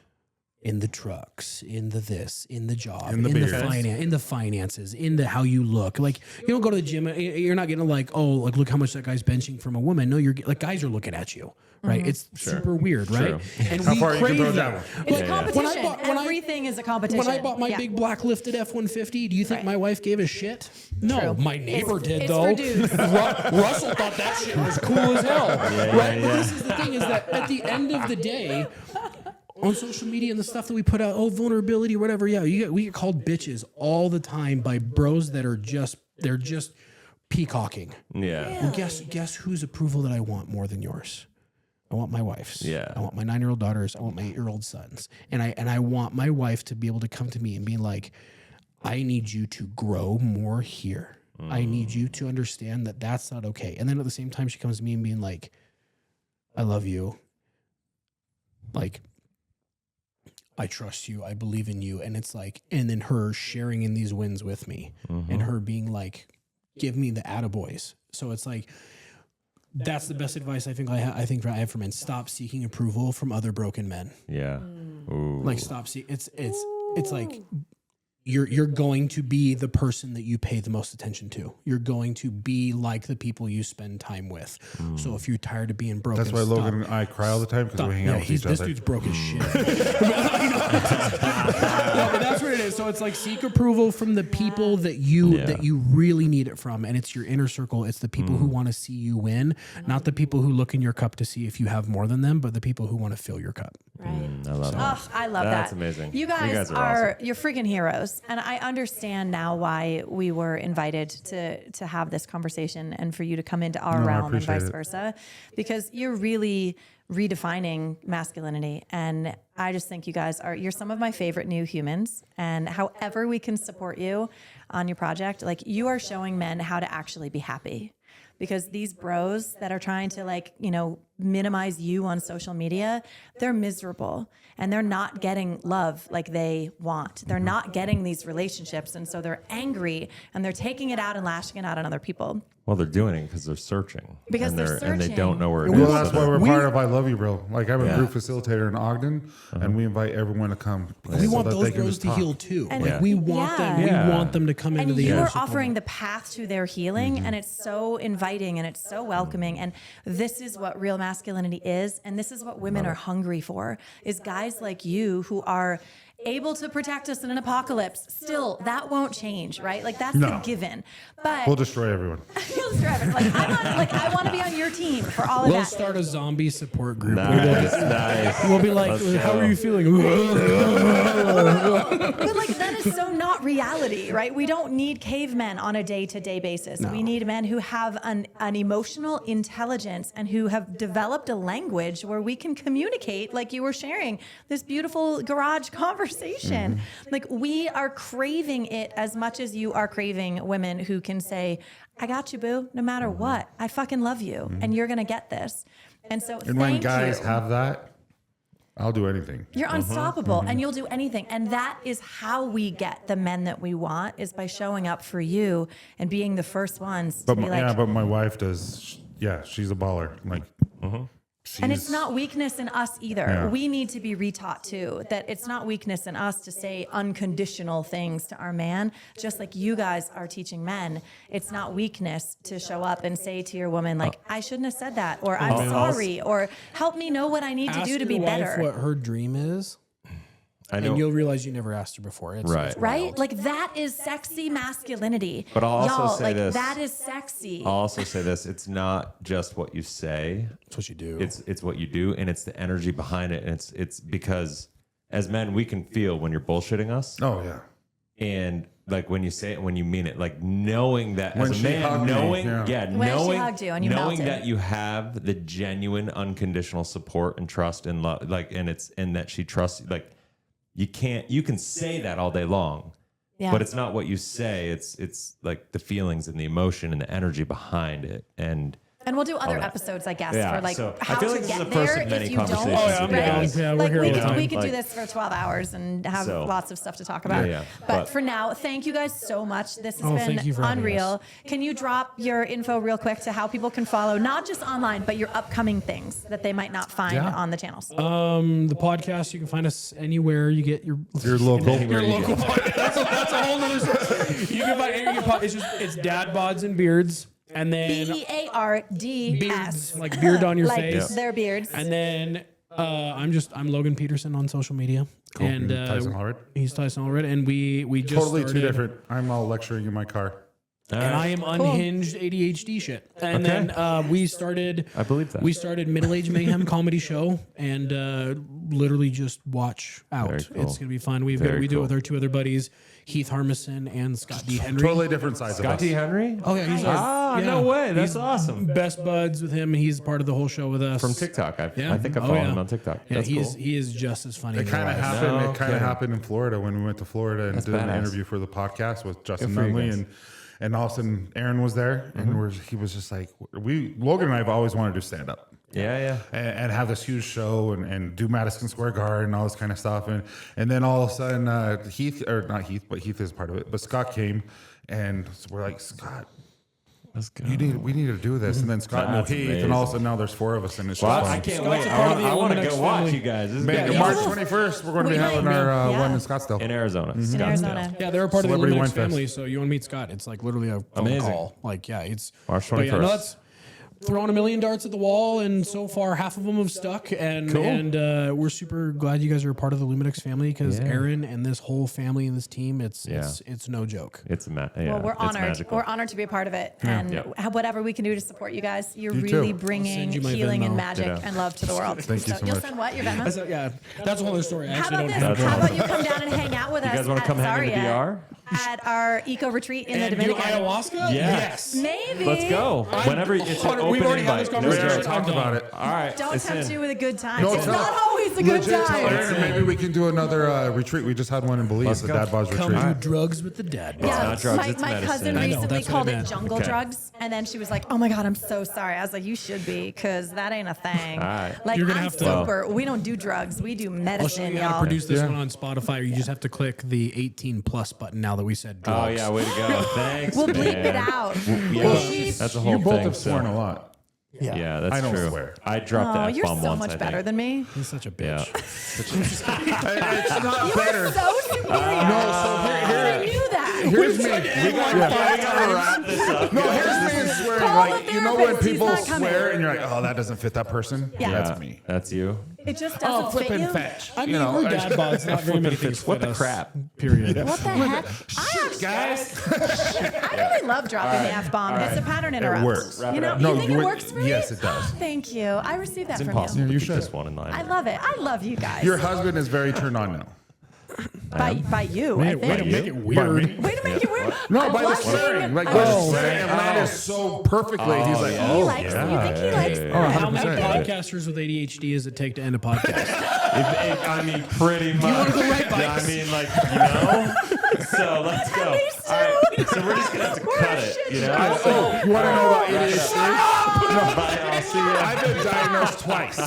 In the trucks, in the this, in the job, in the finances, in the how you look. Like, you don't go to the gym, you're not getting like, oh, like, look how much that guy's benching from a woman. No, you're like, guys are looking at you, right? It's super weird, right? And How we far you can crave throw that. down. It's a competition. When I- Everything is a competition. When I bought my big black lifted F-150, do you think my wife gave a shit? No, my neighbor did it's though. for dudes. Russell thought that shit was cool as hell. Right? But this is the thing, is that at the end of the day, on social media and the stuff that we put out, vulnerability or whatever, we get called bitches all the time by bros that are just peacocking. Yeah. Well, guess whose approval that I want more than yours? I want my wife's. Yeah. I want my 9-year-old daughters. I want my 8-year-old sons. And I want my wife to be able to come to me and be like, I need you to grow more here. I need you to understand that that's not okay. And then at the same time, she comes to me and being like, I love you. Like, I trust you. I believe in you. And it's like, and then her sharing in these wins with me and her being like, give me the attaboys. So it's like, that's the best advice I think I have for men. Stop seeking approval from other broken men. Yeah. Ooh. Like, stop seeking. It's like, you're going to be the person that you pay the most attention to. You're going to be like the people you spend time with. So if you're tired of being broken, That's why Logan and I cry all the time, because we hang out with each this other. dude's broke as shit. But that's what it is. So it's like, seek approval from the people that you really need it from, and it's your inner circle. It's the people who want to see you win, not the people who look in your cup to see if you have more than them, but the people who want to fill your cup. Right. I love that. Oh, I love that. That's amazing. You guys are awesome. you're freaking heroes. And I understand now why we were invited to have this conversation and for you to come into our realm and vice versa, because you're really redefining masculinity. And I just think you guys you're some of my favorite new humans. And however we can support you on your project, like, you are showing men how to actually be happy. Because these bros that are trying to, like, minimize you on social media, they're miserable and they're not getting love like they want. They're not getting these relationships. And so they're angry and they're taking it out and lashing it out on other people. Well, they're doing it because they're searching. Because and they're and they searching. don't know where it Well, is. that's so why they're- we're part of I Love You, Bro. Like I'm a Yeah. group facilitator in Ogden, and we invite everyone to come. We so want that those they can bros just to talk. heal too. And Like we want them. Yeah. We want them to come into And the you inner are circle. offering the path to their healing, and it's so inviting and it's so welcoming. And this is what real masculinity is, and this is what women are hungry for: is guys like you who are able to protect us in an apocalypse. Still, that won't change, right? Like that's No. the given. But We'll destroy everyone. you'll drive it. Like I want to be on your team for all of We'll that. start a zombie support group. Nice. We'll be like, Let's how go. are you feeling? But like that is so not reality, right? We don't need cavemen on a day-to-day basis. We need men who have an emotional intelligence and who have developed a language where we can communicate, like you were sharing this beautiful garage conversation. Like we are craving it as much as you are craving women who can say, I got you, boo, no matter what. I fucking love you and you're going to get this. And so And when thank guys you. have that, I'll do anything. You're unstoppable and you'll do anything. And that is how we get the men that we want, is by showing up for you and being the first ones to But be my, like, yeah, but my wife does. Yeah, she's a baller. Like, and it's she's- not weakness in us either. Yeah. We need to be retaught too, that it's not weakness in us to say unconditional things to our man, just like you guys are teaching men. It's not weakness to show up and say to your woman, like, I shouldn't have said that, or I'm sorry, or help me know what I need to Ask do to be your wife better. what her dream is, I know. and you'll realize you never asked her before. It's Right. it's Right? wild. Like that is sexy masculinity. But I'll also Y'all, say like, this. that is sexy. I'll also say this: it's not just what you say; That's what you do. it's what you do, and it's the energy behind it. And it's because as men, we can feel when you're bullshitting us, Oh yeah. and like when you say it, when you mean it, like knowing that When as a she man, hugged me, knowing, yeah. When she knowing, hugged you and you knowing melted. that you have the genuine, unconditional support and trust and love, like, and that she trusts, like, you can say that all day long. Yeah. But it's not what you say. It's like the feelings and the emotion and the energy behind it. And And we'll do other that. episodes, I guess, Yeah, for like so I how feel to like this is get the first there of many if you don't. conversations Oh, yeah, I'm right? down. Yeah, we're Like here all the we time. could do Like- this for 12 hours and have So- lots of stuff to talk about. Yeah. But But- for now, thank you guys so much. This has thank you been for having unreal. us. Can you drop your info real quick to how people can follow, not just online, but your upcoming things that they might not find Yeah. on the channels? The podcast, you can find us anywhere you get your local. your local podcast. That's a whole other story. You can find it's Dad Bods and Beards, and then BEARDS. beards, like beard on your like face. their beards. And then I'm Logan Peterson on social media. Cool. And Tyson Howard. He's Tyson Howard, and we just Totally started, two different. I'm all lecturing in my car. And I am unhinged ADHD shit. And then we started. I believe that. We started Middle Age Mayhem comedy show, and literally just watch out. Very cool. It's gonna be fun. We Very do it cool. with our two other buddies, Heath Harmison and Scott D. Henry. Totally different sides Scott of T. us. Henry? Oh yeah, he's our, no way. That's He's awesome. Best buds with him. He's part of the whole show with us From TikTok. I think I Oh, follow yeah. him on TikTok. Yeah, That's cool. he is just as funny. It in kind of real life. happened. No It kind of kidding. happened in Florida when we went to Florida and That's did an badass. interview for the podcast with Justin for you Nunley, guys. and all of a sudden Aaron was there, and he was just like, Logan and I have always wanted to do stand up. Yeah. And have this huge show and do Madison Square Garden and all this kind of stuff. And then all of a sudden, Heath is part of it, but Scott came, and we're like, Scott, Let's go. we need to do this. And then Scott That's knew Heath, amazing. and all of a sudden now there's four of us, and it's Well, just I fun. can't Scott's wait. a part of the I want to Illuminati go watch family. you guys. This is Man, gonna be March awesome. 21st, we're going to We be might. having our Yeah. one in Scottsdale. In Arizona. in Scottsdale. Arizona. Yeah, they're a part Celebrity of the Wine Illuminati Fest. family. So you want to meet Scott? It's like literally a phone Amazing. call. Like it's March but 21st. Yeah, no, that's throwing a million darts at the wall, and so far half of them have stuck. And Cool. we're super glad you guys are a part of the Luminix family, because Yeah. Aaron and this whole family and this team, it's no joke. It's Well, it's we're honored. magical. We're honored to be a part of it, and Yeah. whatever we can do to support you guys, you're You really too. bringing I'll send you my healing and Venmo. magic Ditto. and love to the world. Thank you so You'll much. send what? Your Venmo? Yeah, that's a whole other story. I How actually about don't this? have How Venmo. about you come down and hang out with us? You guys want to at come hang in the Zarya? VR? at our eco retreat in the And do Dominican. ayahuasca? Yes. Maybe. Let's go. Whenever it's an open We've already had invite. this We conversation. already talked about it. All right. Don't it's tempt in. you with a good time. No, it's tell- not always a good Legit, tell time. Aaron, maybe we can do another retreat. We just had one in Belize, the go. Dad Bods Come retreat. do drugs with the dad. Yeah, not drugs, my, it's my medicine. cousin I know, recently that's what called I it meant. jungle Okay. drugs, and then she was like, "Oh my god, I'm so sorry." I was like, "You should be, because that ain't a thing." All right. Like You're gonna I'm have to- sober. We don't do drugs. We do I'll show medicine, you how to y'all. produce this Yeah. one on Spotify. Or you just have to click the 18+ button now that we said Oh drugs. yeah, way to go. Thanks. We'll bleep man. it out. Yeah, Bleep. that's a whole You both thing. have sworn a lot. Yeah, that's I don't true. swear. I dropped Oh, the you're F-bomb so once, much I better think. than me. He's such a Yeah. bitch. It's not You better. are so superior. No, so I knew that. here's me. We gotta wrap this up. No, here's me and swearing. Call Like, the you know when therapist, he's people not coming. swear and you're like, oh, that doesn't fit that person? Yeah. That's me. That's you. It just doesn't fit you. fetch. I mean, we're dad bods. Not very many things What fit the us, crap? Period. What the heck? I really love dropping the F-bomb. It's a pattern interrupt. works. You know, No, you think you it would- works for you? yes, it does. Thank you. I received that It's from impossible you. to you keep should. this one in line. I love it. I love you guys. Your husband is very turned on now. by you, I Way think. to make it By weird. me. Way to make it weird. No, I by the was swearing. thinking- Like, I by was- the swearing. And that is so perfectly. He's like, He oh, likes. You think he likes that? Oh, How many 100%. podcasters with ADHD does it take to end a podcast? I mean, pretty much. wanna go right by Yeah, I us? mean, like, you know. So let's go. Me All right. So we're just gonna have to We're cut a it. shit You show. know. Oh, you want to know about ADHD? Bye. I'll see you. I've been diagnosed twice.